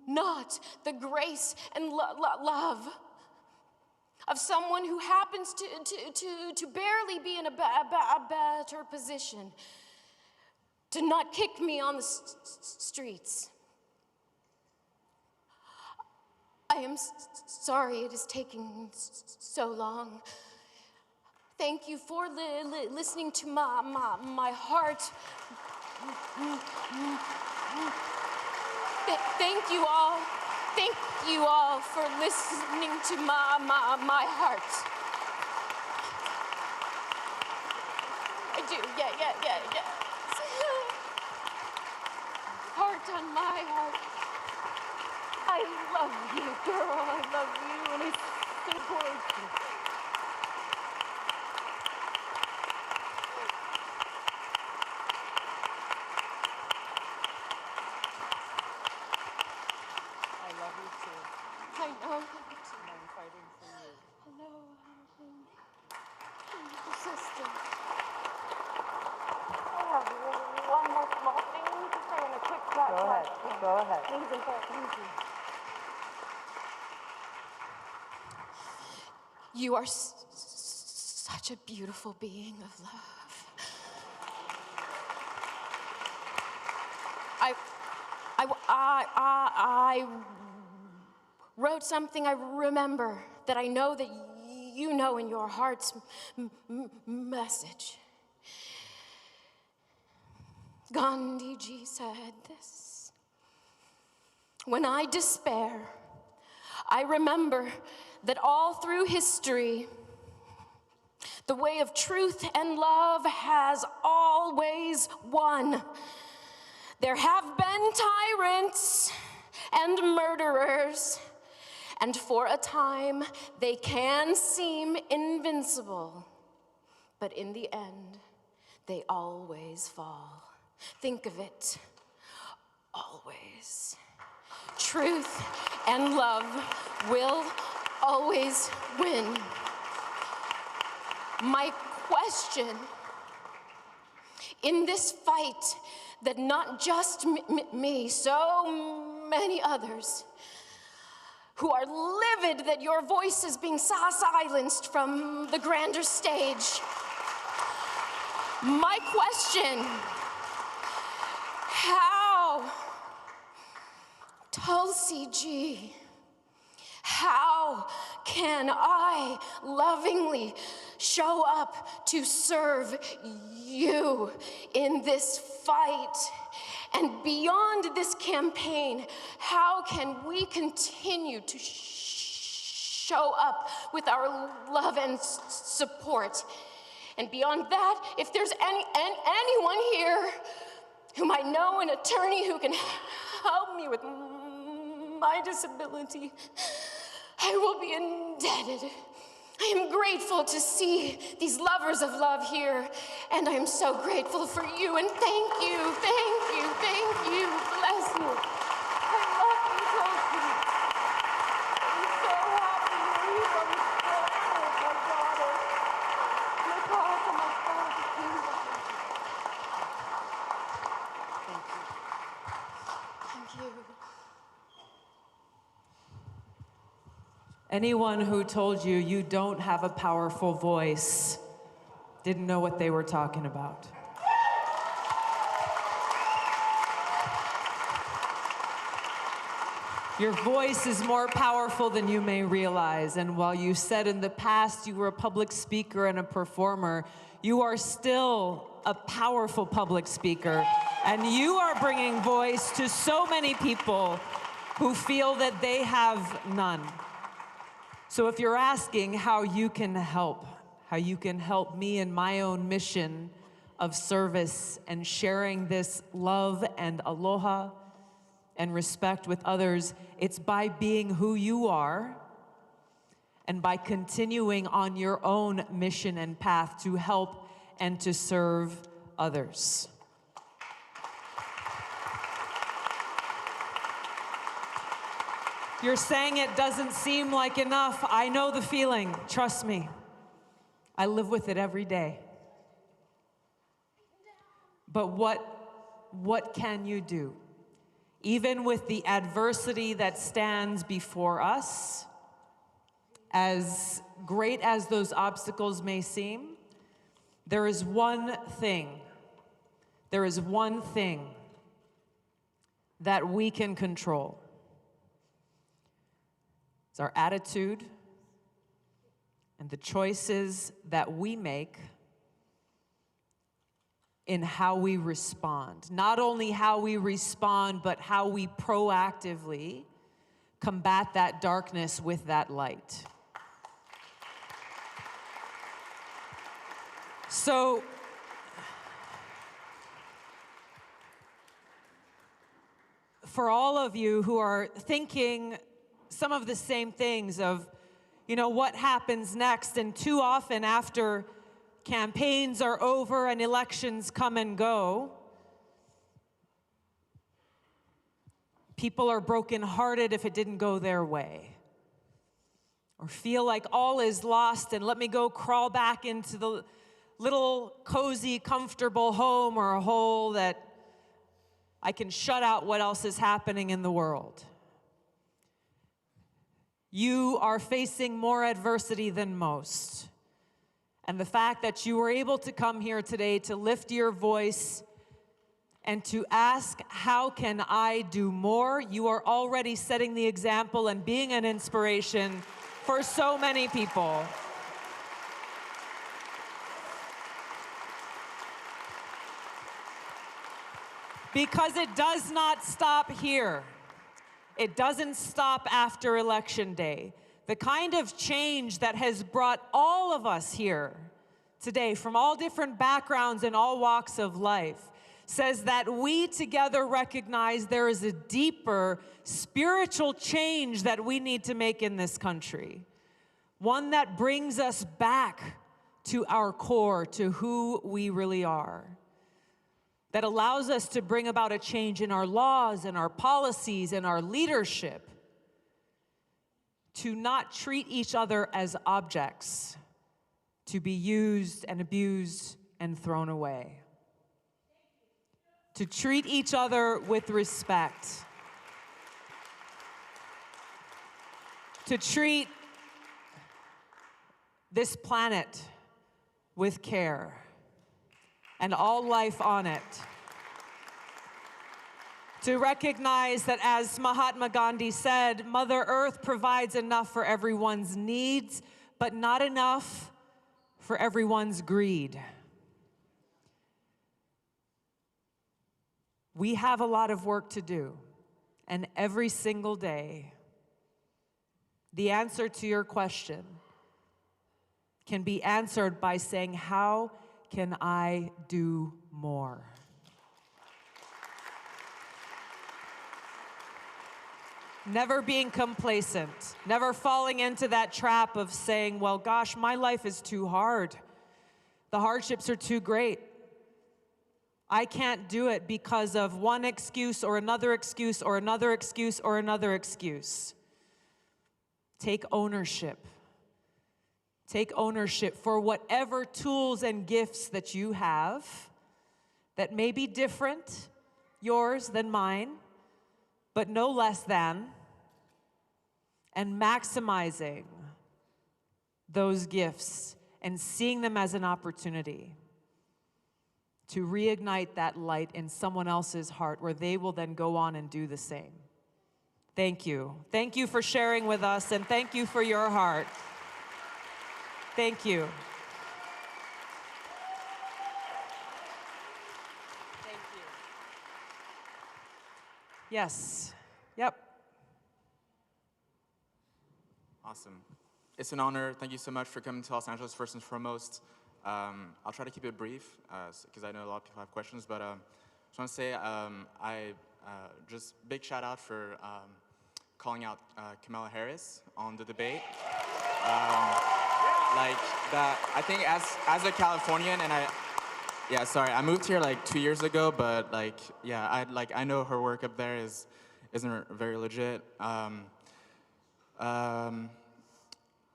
not the grace and love of someone who happens to barely be in a better position to not kick me on the streets. I am sorry it is taking so long. Thank you for listening to my heart. Thank you all. Thank you all for listening to my heart. I do, yeah. Heart on my heart. I love you, girl. I love you, and it's so gorgeous. I know. I'm fighting for you. Hello, sister. I have one more small thing to say in a quick flash. Go ahead. Thank you. You are such a beautiful being of love. I wrote something I remember that I know that you know in your heart's message. Gandhiji said this: when I despair, I remember that all through history, the way of truth and love has always won. There have been tyrants and murderers, and for a time they can seem invincible, but in the end, they always fall. Think of it, always. Truth and love will always win. My question in this fight that not just me, so many others who are livid that your voice is being silenced from the grander stage. My question, how, Tulsi G, how can I lovingly show up to serve you in this fight? And beyond this campaign, how can we continue to show up with our love and support? And beyond that, if there's anyone here whom I know, an attorney who can help me with my disability, I will be indebted. I am grateful to see these lovers of love here, and I am so grateful for you, and thank you, thank you, thank you. Bless you. I love you, Tulsi. I'm so happy you're here. I'm so honored, my daughter. My daughter, my father, Thank you. Thank you. Anyone who told you you don't have a powerful voice didn't know what they were talking about. Your voice is more powerful than you may realize, and while you said in the past you were a public speaker and a performer, you are still a powerful public speaker, and you are bringing voice to so many people who feel that they have none. So if you're asking how you can help me in my own mission of service and sharing this love and aloha and respect with others, it's by being who you are and by continuing on your own mission and path to help and to serve others. You're saying it doesn't seem like enough. I know the feeling, trust me. I live with it every day. But what can you do? Even with the adversity that stands before us, as great as those obstacles may seem, there is one thing that we can control. It's our attitude and the choices that we make in how we respond. Not only how we respond, but how we proactively combat that darkness with that light. So, for all of you who are thinking some of the same things of, what happens next, and too often after campaigns are over and elections come and go, people are brokenhearted if it didn't go their way, or feel like all is lost and let me go crawl back into the little cozy, comfortable home or a hole that I can shut out what else is happening in the world. You are facing more adversity than most. And the fact that you were able to come here today to lift your voice and to ask, how can I do more? You are already setting the example and being an inspiration for so many people. Because it does not stop here. It doesn't stop after Election Day. The kind of change that has brought all of us here today, from all different backgrounds and all walks of life, says that we together recognize there is a deeper spiritual change that we need to make in this country. One that brings us back to our core, to who we really are. That allows us to bring about a change in our laws and our policies and our leadership. To not treat each other as objects, to be used and abused and thrown away. To treat each other with respect. To treat this planet with care and all life on it. To recognize that, as Mahatma Gandhi said, Mother Earth provides enough for everyone's needs, but not enough for everyone's greed. We have a lot of work to do, and every single day, the answer to your question can be answered by saying, how can I do more? Never being complacent, never falling into that trap of saying, well, gosh, my life is too hard. The hardships are too great. I can't do it because of one excuse or another excuse or another excuse or another excuse. Take ownership. Take ownership for whatever tools and gifts that you have that may be different, yours than mine, but no less than, and maximizing those gifts and seeing them as an opportunity to reignite that light in someone else's heart where they will then go on and do the same. Thank you. Thank you for sharing with us, and thank you for your heart. Thank you. Thank you. Yes. Yep. Awesome. It's an honor. Thank you so much for coming to Los Angeles, first and foremost. I'll try to keep it brief, because I know a lot of people have questions, but just want to say just big shout out for calling out Kamala Harris on the debate. Like that, I think as a Californian, and I moved here like 2 years ago, but like, yeah, I know her work up there isn't very legit.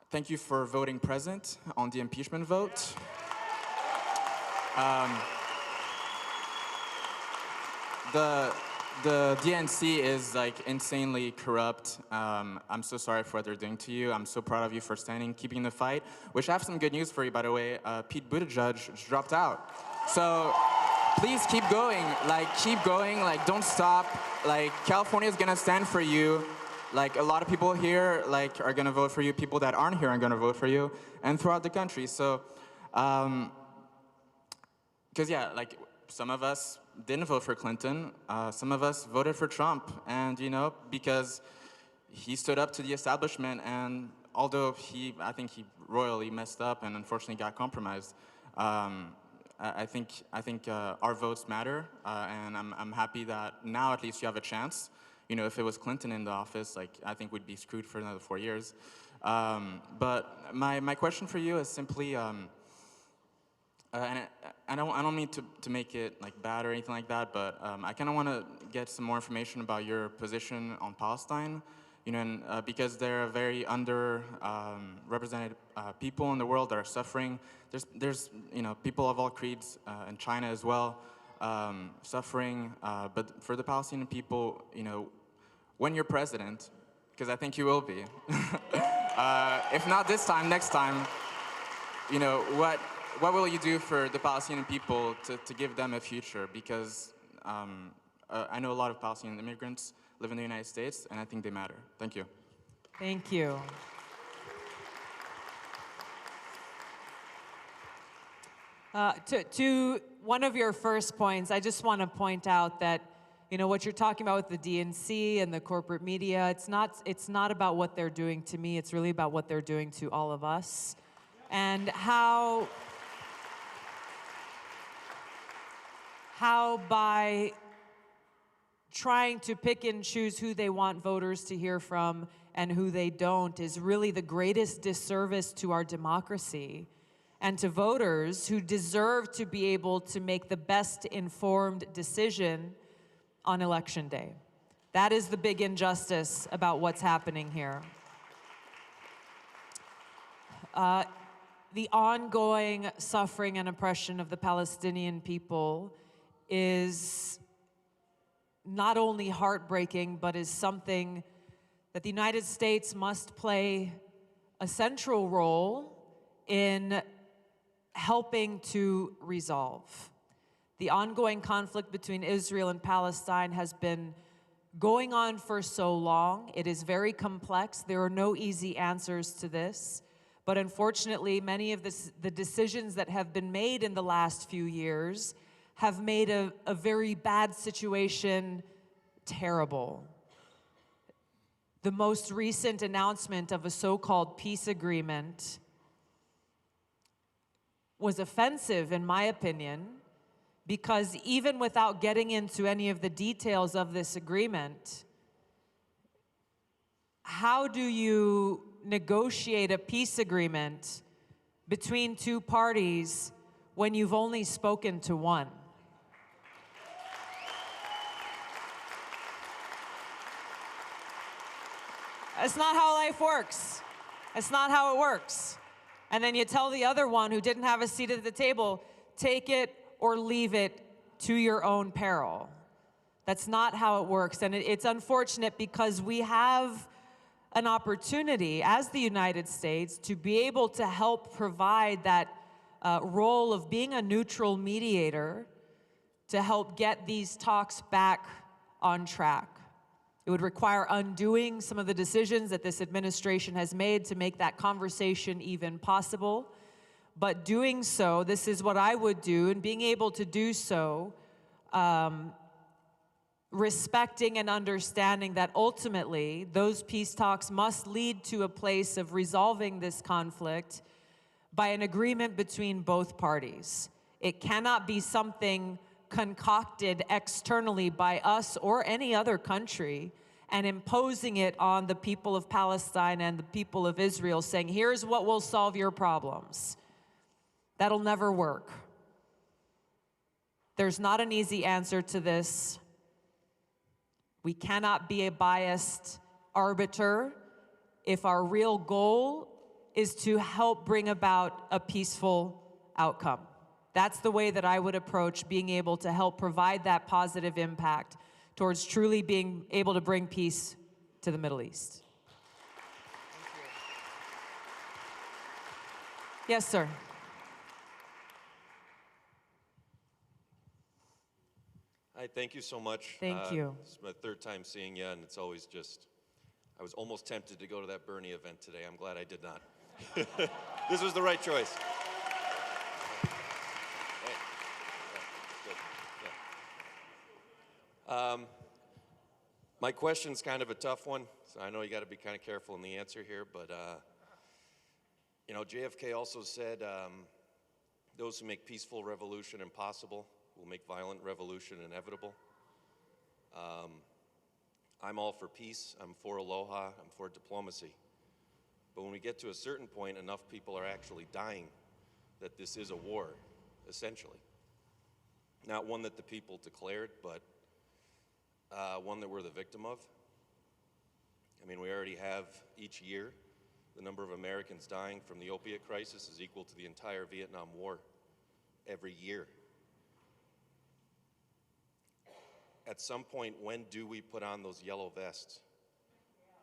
Thank you for voting present on the impeachment vote. The DNC is like insanely corrupt. I'm so sorry for what they're doing to you. I'm so proud of you for keeping the fight. Which I have some good news for you, by the way. Pete Buttigieg just dropped out. So please keep going. Like don't stop. Like California is gonna stand for you. Like a lot of people here like are gonna vote for you. People that aren't here are gonna vote for you, and throughout the country. So, because yeah, like some of us didn't vote for Clinton. Some of us voted for Trump, and because he stood up to the establishment, and although I think he royally messed up and unfortunately got compromised, I think our votes matter, and I'm happy that now at least you have a chance. If it was Clinton in the office, like I think we'd be screwed for another 4 years. But my question for you is simply, and I don't mean to make it like bad or anything like that, but I kind of want to get some more information about your position on Palestine, and because they're a very underrepresented people in the world that are suffering. There's people of all creeds in China as well suffering, but for the Palestinian people, when you're president, because I think you will be, if not this time, next time, what will you do for the Palestinian people to give them a future? Because I know a lot of Palestinian immigrants live in the United States, and I think they matter. Thank you. Thank you. To one of your first points, I just want to point out that, you know, what you're talking about with the DNC and the corporate media, it's not about what they're doing to me, it's really about what they're doing to all of us. And how by trying to pick and choose who they want voters to hear from and who they don't is really the greatest disservice to our democracy and to voters who deserve to be able to make the best informed decision on Election Day. That is the big injustice about what's happening here. The ongoing suffering and oppression of the Palestinian people is not only heartbreaking, but is something that the United States must play a central role in helping to resolve. The ongoing conflict between Israel and Palestine has been going on for so long. It is very complex. There are no easy answers to this. But unfortunately, many of the decisions that have been made in the last few years have made a very bad situation terrible. The most recent announcement of a so-called peace agreement was offensive, in my opinion, because even without getting into any of the details of this agreement, how do you negotiate a peace agreement between two parties when you've only spoken to one? That's not how life works. That's not how it works. And then you tell the other one who didn't have a seat at the table, take it or leave it to your own peril. That's not how it works. And it's unfortunate because we have an opportunity as the United States to be able to help provide that role of being a neutral mediator to help get these talks back on track. It would require undoing some of the decisions that this administration has made to make that conversation even possible. But doing so, this is what I would do, and being able to do so, respecting and understanding that ultimately those peace talks must lead to a place of resolving this conflict by an agreement between both parties. It cannot be something concocted externally by us or any other country and imposing it on the people of Palestine and the people of Israel, saying, here's what will solve your problems. That'll never work. There's not an easy answer to this. We cannot be a biased arbiter if our real goal is to help bring about a peaceful outcome. That's the way that I would approach being able to help provide that positive impact towards truly being able to bring peace to the Middle East. Yes, sir. Hi, thank you so much. Thank you. This is my third time seeing you, and it's always just, I was almost tempted to go to that Bernie event today. I'm glad I did not. This was the right choice. My question's kind of a tough one, so I know you got to be kind of careful in the answer here, but you know, JFK also said, those who make peaceful revolution impossible will make violent revolution inevitable. I'm all for peace, I'm for aloha, I'm for diplomacy. But when we get to a certain point, enough people are actually dying that this is a war, essentially. Not one that the people declared, but one that we're the victim of. I mean, we already have each year, the number of Americans dying from the opiate crisis is equal to the entire Vietnam War every year. At some point, when do we put on those yellow vests?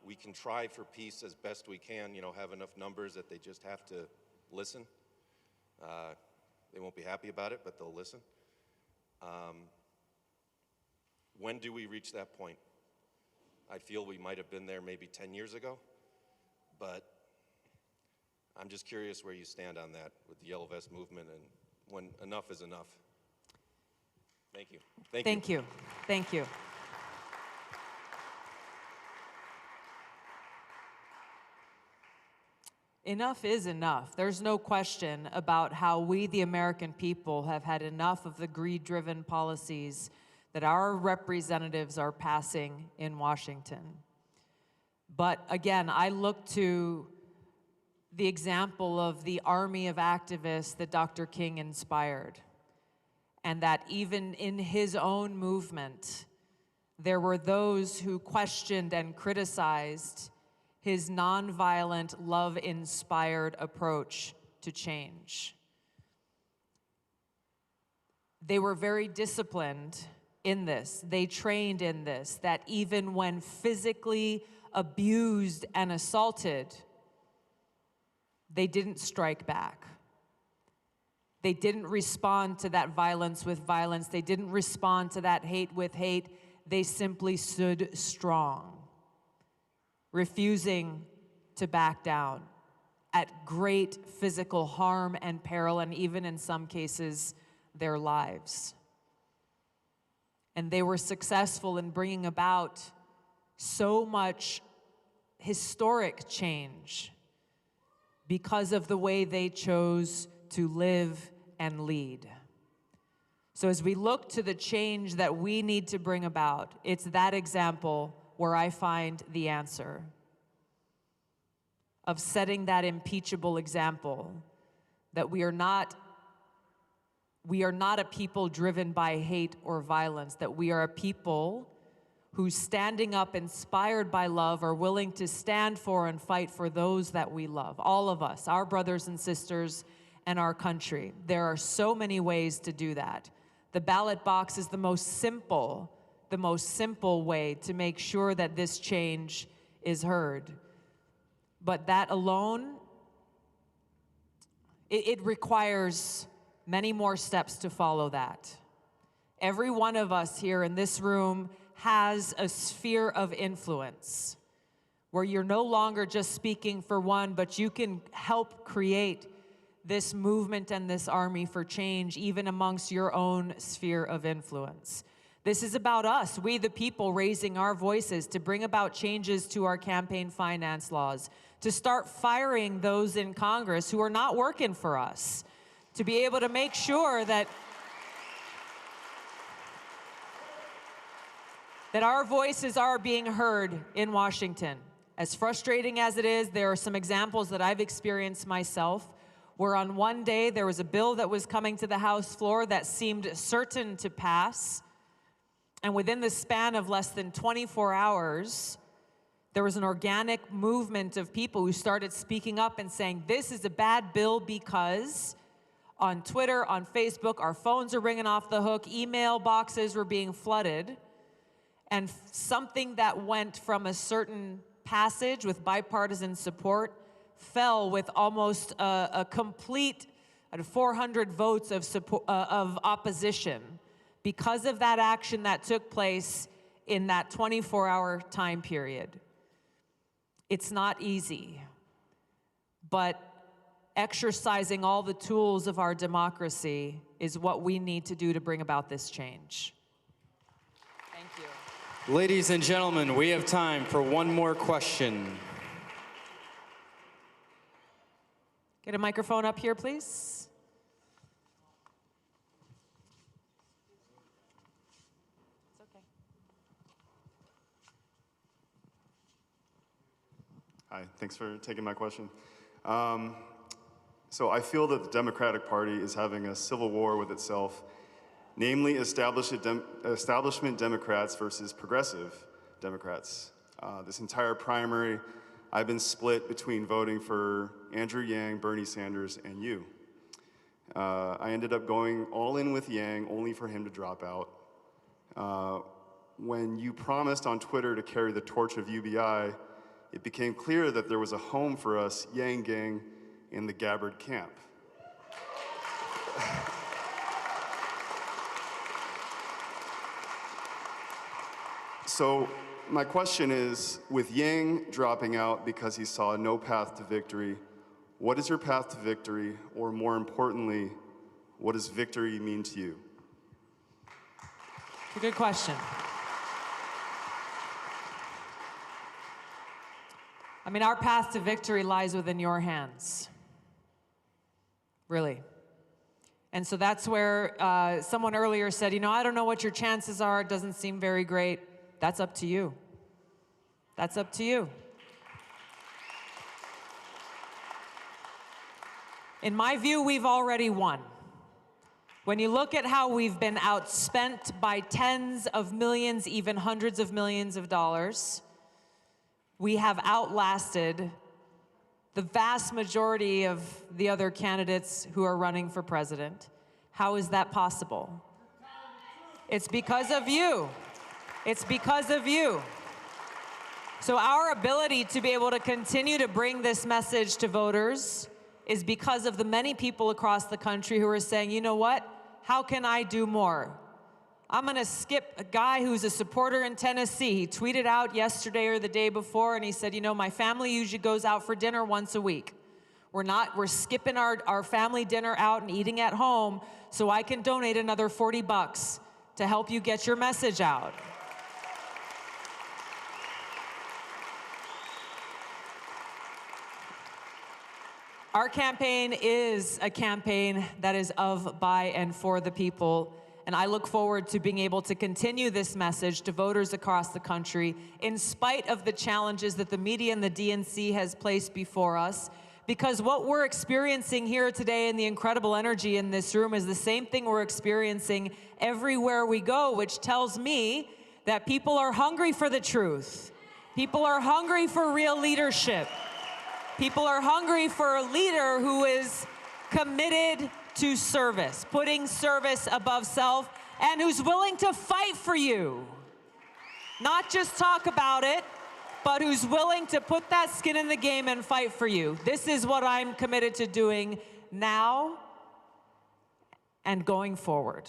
We can try for peace as best we can, you know, have enough numbers that they just have to listen. They won't be happy about it, but they'll listen. When do we reach that point? I feel we might have been there maybe 10 years ago, but I'm just curious where you stand on that with the Yellow Vest movement and when enough is enough. Thank you. Thank you. Thank you. Enough is enough. There's no question about how we, the American people, have had enough of the greed-driven policies that our representatives are passing in Washington. But again, I look to the example of the army of activists that Dr. King inspired, and that even in his own movement, there were those who questioned and criticized his nonviolent, love-inspired approach to change. They were very disciplined in this. They trained in this, that even when physically abused and assaulted, they didn't strike back. They didn't respond to that violence with violence. They didn't respond to that hate with hate. They simply stood strong, refusing to back down at great physical harm and peril, and even in some cases, their lives. And they were successful in bringing about so much historic change because of the way they chose to live and lead. So as we look to the change that we need to bring about, it's that example where I find the answer of setting that impeachable example that we are not a people driven by hate or violence, that we are a people who, standing up inspired by love, are willing to stand for and fight for those that we love. All of us, our brothers and sisters, and our country. There are so many ways to do that. The ballot box is the most simple way to make sure that this change is heard. But that alone, it requires many more steps to follow that. Every one of us here in this room has a sphere of influence where you're no longer just speaking for one, but you can help create this movement and this army for change, even amongst your own sphere of influence. This is about us, we the people, raising our voices to bring about changes to our campaign finance laws, to start firing those in Congress who are not working for us, to be able to make sure that our voices are being heard in Washington. As frustrating as it is, there are some examples that I've experienced myself, where on one day there was a bill that was coming to the House floor that seemed certain to pass, and within the span of less than 24 hours, there was an organic movement of people who started speaking up and saying, this is a bad bill because on Twitter, on Facebook, our phones are ringing off the hook, email boxes were being flooded, and something that went from a certain passage with bipartisan support fell with almost a complete 400 votes of support, of opposition, because of that action that took place in that 24-hour time period. It's not easy, but exercising all the tools of our democracy is what we need to do to bring about this change. Thank you. Ladies and gentlemen, we have time for one more question. Get a microphone up here, please. It's okay. Hi, thanks for taking my question. So I feel that the Democratic Party is having a civil war with itself, namely establishment Democrats versus progressive Democrats. This entire primary, I've been split between voting for Andrew Yang, Bernie Sanders, and you. I ended up going all in with Yang, only for him to drop out. When you promised on Twitter to carry the torch of UBI, it became clear that there was a home for us, Yang Gang, in the Gabbard camp. So my question is, with Yang dropping out because he saw no path to victory, what is your path to victory? Or more importantly, What does victory mean to you? It's a good question. I mean, our path to victory lies within your hands. Really. And so that's where someone earlier said, you know, I don't know what your chances are. It doesn't seem very great. That's up to you. That's up to you. In my view, we've already won. When you look at how we've been outspent by tens of millions, even hundreds of millions of dollars, we have outlasted the vast majority of the other candidates who are running for president. How is that possible? It's because of you. It's because of you. So our ability to be able to continue to bring this message to voters is because of the many people across the country who are saying, you know what? How can I do more? I'm gonna skip a guy who's a supporter in Tennessee. He tweeted out yesterday or the day before, and he said, you know, my family usually goes out for dinner once a week. We're skipping our family dinner out and eating at home so I can donate another $40 to help you get your message out. Our campaign is a campaign that is of, by, and for the people. And I look forward to being able to continue this message to voters across the country in spite of the challenges that the media and the DNC has placed before us. Because what we're experiencing here today and the incredible energy in this room is the same thing we're experiencing everywhere we go, which tells me that people are hungry for the truth. People are hungry for real leadership. People are hungry for a leader who is committed to service, putting service above self, and who's willing to fight for you. Not just talk about it, but who's willing to put that skin in the game and fight for you. This is what I'm committed to doing now and going forward.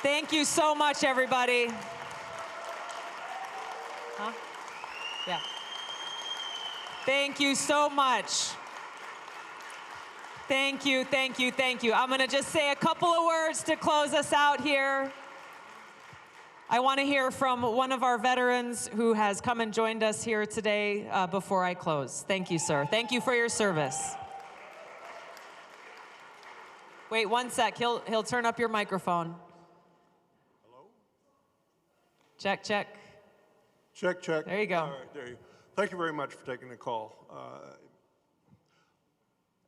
Thank you so much, everybody. Huh? Yeah. Thank you so much. Thank you, thank you, thank you. I'm going to just say a couple of words to close us out here. I want to hear from one of our veterans who has come and joined us here today before I close. Thank you, sir. Thank you for your service. Wait 1 sec. He'll turn up your microphone. Hello? Check, check. Check, check. There you go. All right, there you go. Thank you very much for taking the call.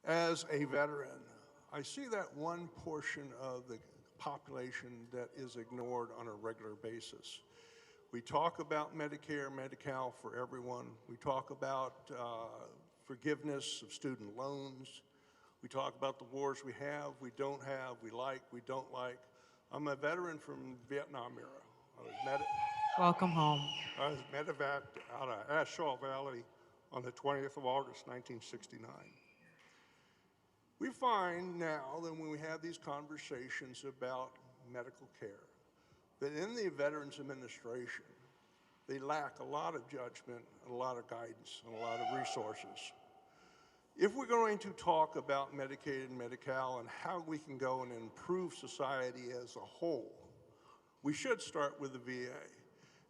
As a veteran, I see that one portion of the population that is ignored on a regular basis. We talk about Medicare, Medi-Cal for everyone. We talk about forgiveness of student loans. We talk about the wars we have, we don't have, we like, we don't like. I'm a veteran from Vietnam era. Welcome home. I was medevaced out of Ashaw Valley on the 20th of August, 1969. We find now that when we have these conversations about medical care, that in the Veterans Administration, they lack a lot of judgment, a lot of guidance, and a lot of resources. If we're going to talk about Medicaid and Medi-Cal and how we can go and improve society as a whole, we should start with the VA.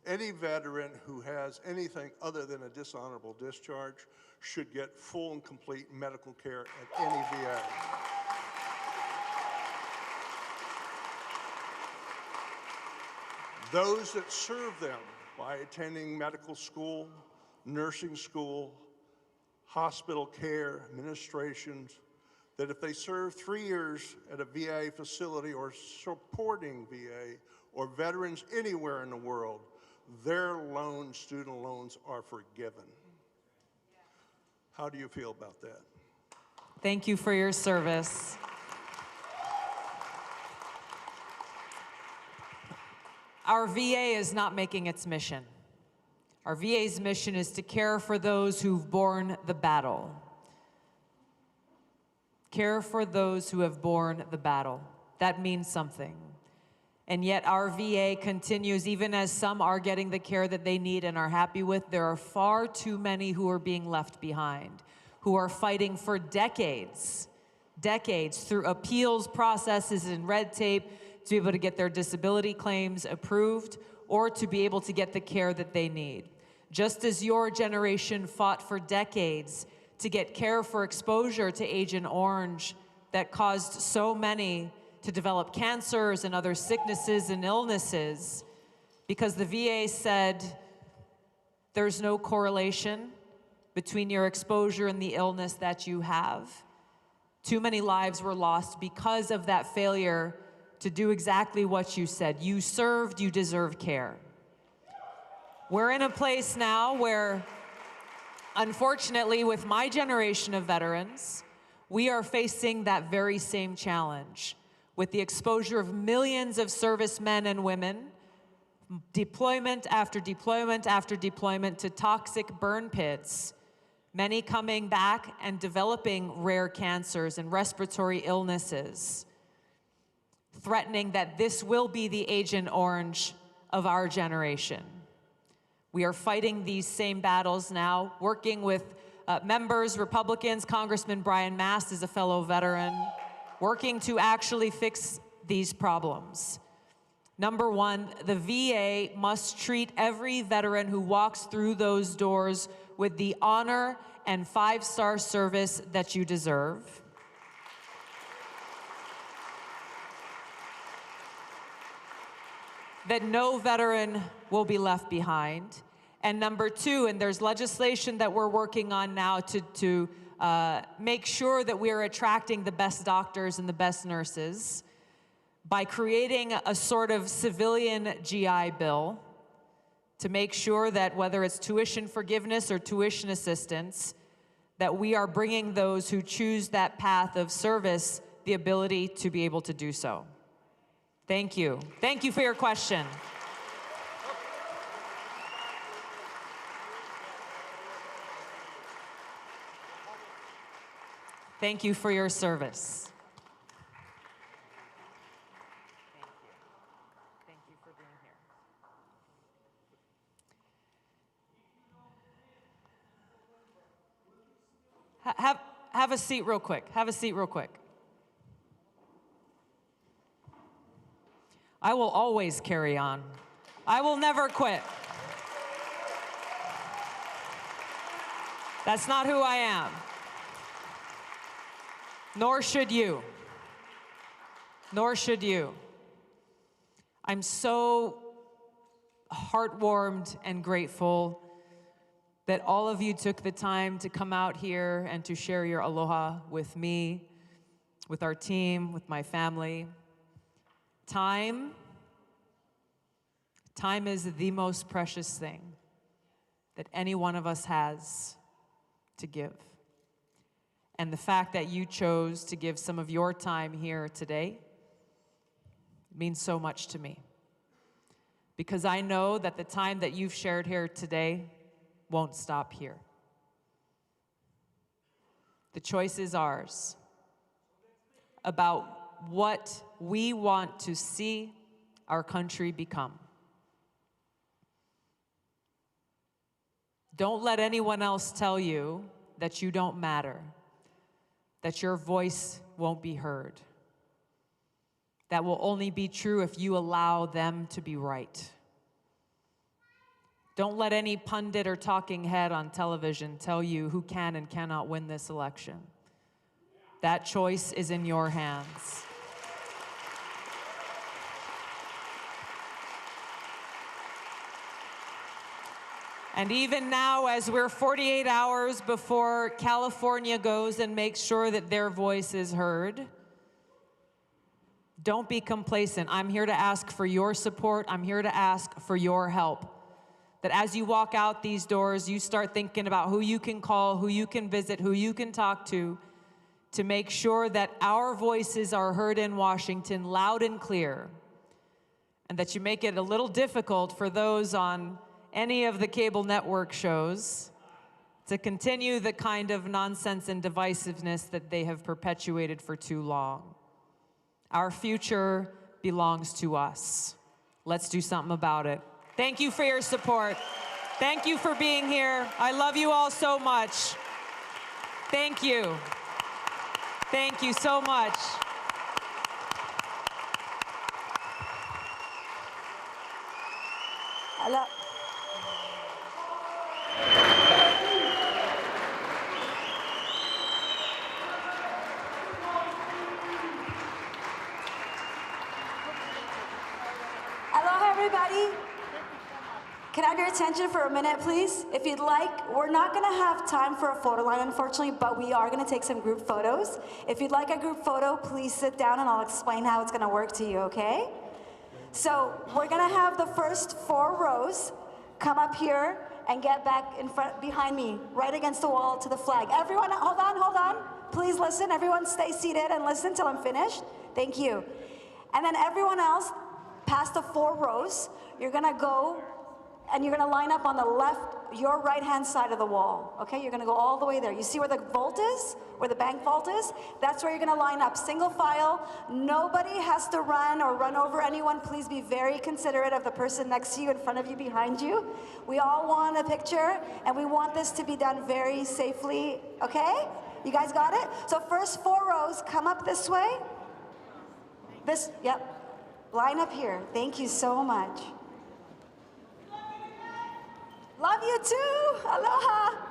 Any veteran who has anything other than a dishonorable discharge should get full and complete medical care at any VA. Those that serve them by attending medical school, nursing school, hospital care, administrations, that if they serve 3 years at a VA facility or supporting VA or veterans anywhere in the world, their loans, student loans, are forgiven. How do you feel about that? Thank you for your service. Our VA is not making its mission. Our VA's mission is to care for those who've borne the battle. Care for those who have borne the battle. That means something. And yet our VA continues, even as some are getting the care that they need and are happy with, there are far too many who are being left behind, who are fighting for decades through appeals processes and red tape to be able to get their disability claims approved or to be able to get the care that they need. Just as your generation fought for decades to get care for exposure to Agent Orange that caused so many to develop cancers and other sicknesses and illnesses, because the VA said there's no correlation between your exposure and the illness that you have. Too many lives were lost because of that failure to do exactly what you said. You served, you deserve care. We're in a place now where, unfortunately, with my generation of veterans, we are facing that very same challenge with the exposure of millions of servicemen and women, deployment after deployment after deployment to toxic burn pits, many coming back and developing rare cancers and respiratory illnesses, threatening that this will be the Agent Orange of our generation. We are fighting these same battles now, working with members, Republicans. Congressman Brian Mast is a fellow veteran, working to actually fix these problems. Number one, the VA must treat every veteran who walks through those doors with the honor and 5-star service that you deserve. That no veteran will be left behind. And number two, and there's legislation that we're working on now to make sure that we are attracting the best doctors and the best nurses by creating a sort of civilian GI Bill to make sure that whether it's tuition forgiveness or tuition assistance, that we are bringing those who choose that path of service the ability to be able to do so. Thank you. Thank you for your question. Thank you for your service. Thank you for being here. Have a seat real quick. Have a seat real quick. I will always carry on. I will never quit. That's not who I am. Nor should you. Nor should you. I'm so heartwarmed and grateful that all of you took the time to come out here and to share your aloha with me, with our team, with my family. Time is the most precious thing that any one of us has to give. And the fact that you chose to give some of your time here today means so much to me. Because I know that the time that you've shared here today won't stop here. The choice is ours about what we want to see our country become. Don't let anyone else tell you that you don't matter, that your voice won't be heard. That will only be true if you allow them to be right. Don't let any pundit or talking head on television tell you who can and cannot win this election. That choice is in your hands. And even now, as we're 48 hours before California goes and makes sure that their voice is heard, don't be complacent. I'm here to ask for your support. I'm here to ask for your help. That as you walk out these doors, you start thinking about who you can call, who you can visit, who you can talk to make sure that our voices are heard in Washington loud and clear, and that you make it a little difficult for those on any of the cable network shows to continue the kind of nonsense and divisiveness that they have perpetuated for too long. Our future belongs to us. Let's do something about it. Thank you for your support. Thank you for being here. I love you all so much. Thank you. Thank you so much. Hello. Hello, everybody. Can I have your attention for a minute, please? If you'd like, we're not gonna have time for a photo line, unfortunately, but we are gonna take some group photos. If you'd like a group photo, please sit down and I'll explain how it's gonna work to you, okay? So we're gonna have the first 4 rows come up here and get back in front, behind me, right against the wall to the flag. Everyone, hold on. Please listen, everyone stay seated and listen till I'm finished. Thank you. And then everyone else, past the 4 rows, you're gonna go and you're gonna line up on the left, your right-hand side of the wall, okay? You're gonna go all the way there. You see where the vault is? Where the bank vault is? That's where you're gonna line up, single file. Nobody has to run or run over anyone. Please be very considerate of the person next to you, in front of you, behind you. We all want a picture, and we want this to be done very safely, okay? You guys got it? So first 4 rows, come up this way. Yep. Line up here. Thank you so much. Love you too. Aloha.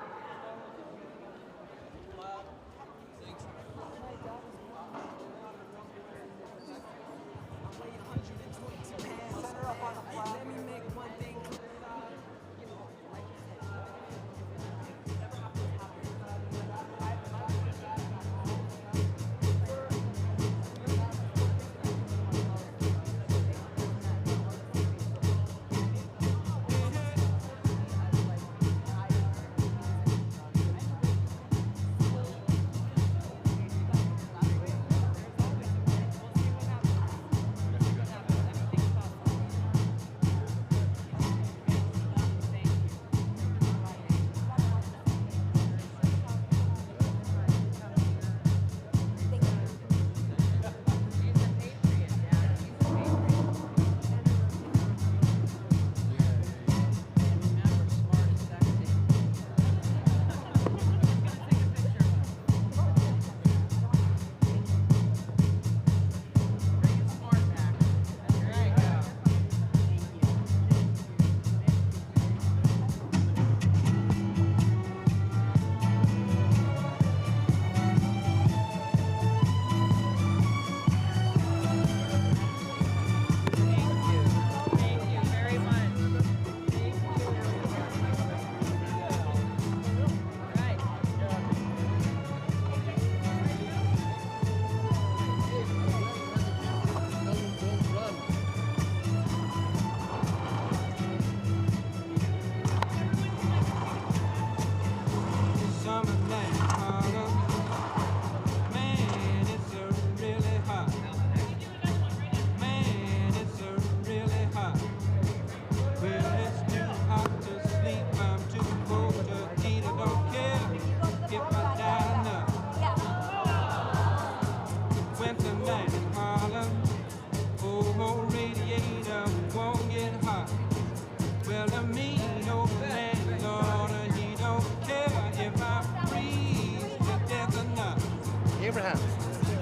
Abraham.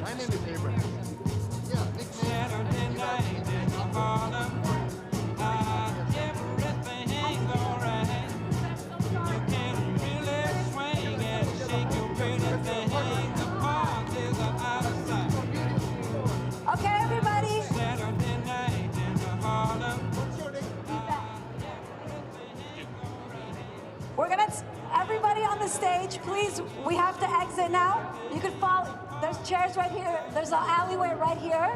My name is Abraham. Yeah, nickname. Everything's alright. You can really swing and shake your pretty thing. The parties are out of sight. Okay, everybody. Saturday night in Harlem. We're gonna, everybody on the stage, please, we have to exit now. You can follow, there's chairs right here. There's an alleyway right here.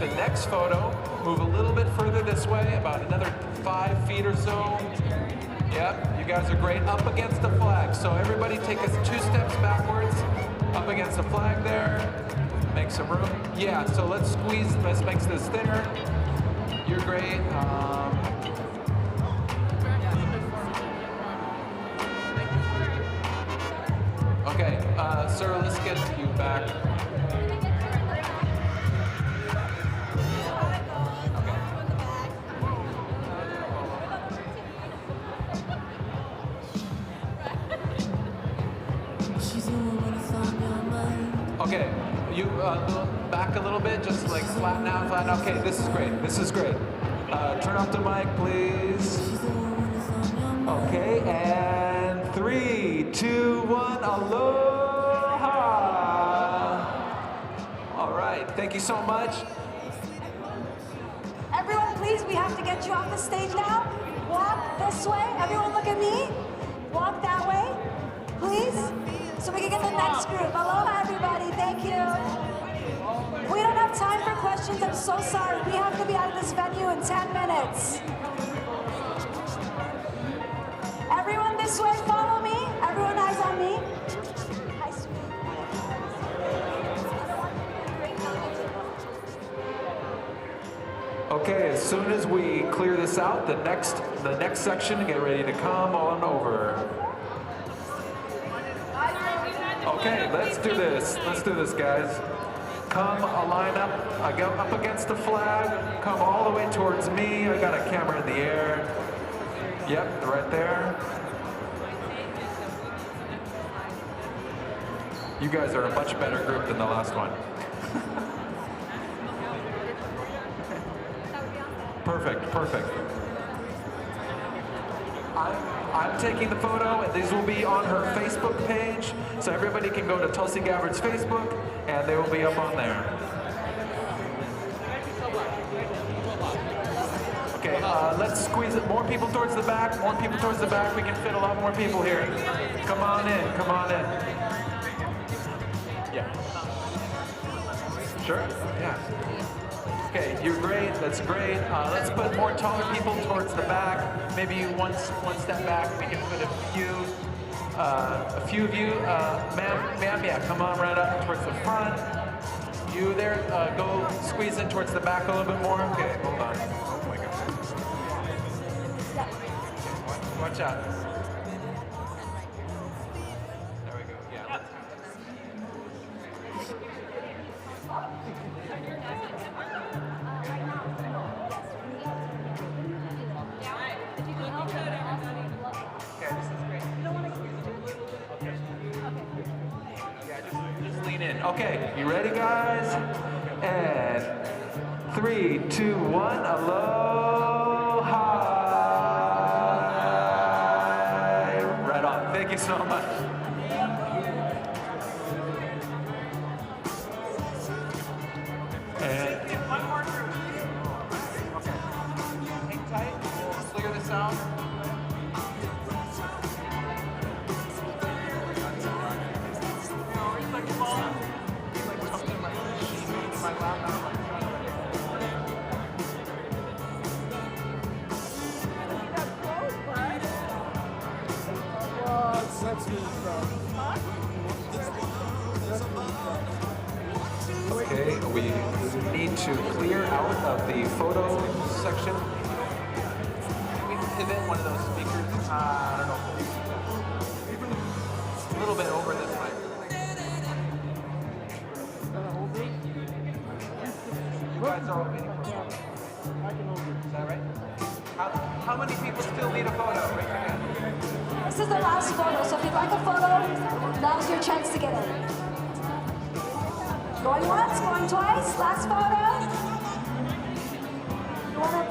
the next photo, move a little bit further this way, about another 5 feet or so. Yep, you guys are great. Up against the flag. So everybody take us 2 steps backwards, up against the flag there. Make some room. Yeah, so let's make this thinner. You're great. Okay, sir, let's get you back. Okay, you back a little bit, just like flatten out, flatten out. Okay, this is great, this is great. Turn off the mic, please. Okay, and 3, 2, 1, aloha! All right, thank you so much. Everyone, please, we have to get you off the stage now. Walk this way. Everyone look at me. Walk that way, please. So we can get the next group. Aloha, everybody. Thank you. We don't have time for questions. I'm so sorry. We have to be out of this venue in 10 minutes. Everyone this way, follow me. Everyone eyes on me. Hi, sweetie. Okay, as soon as we clear this out, the next section, get ready to come on over. Okay, let's do this. Let's do this, guys. Come, line up. I go up against the flag. Come all the way towards me. I got a camera in the air. Yep, right there. You guys are a much better group than the last one. Perfect, perfect. I'm taking the photo, and these will be on her Facebook page, so everybody can go to Tulsi Gabbard's Facebook, and they will be up on there. Okay, let's squeeze it. More people towards the back, more people towards the back. We can fit a lot more people here. Come on in, come on in. Yeah. Sure? Yeah. Okay, you're great, that's great. Let's put more taller people towards the back. Maybe one step back, we can put a few of you. Ma'am, yeah, come on right up towards the front. You there, go squeeze in towards the back a little bit more. Okay, hold on. Oh my gosh. Watch out. There we go, yeah. Okay, you ready, guys? And 3, 2, 1, aloha! Right on. Thank you so much. And one more group. Okay. Hang tight. We'll clear this out. Okay, we need to clear out of the photo section. Can we pivot one of those speakers? I don't know. A little bit over this way. You guys are all waiting for a photo. Is that right? How many people still need a photo? Raise your hand. This is the last photo, so if you'd like a photo, now's your chance to get in. Going once, going twice, last photo. You wanna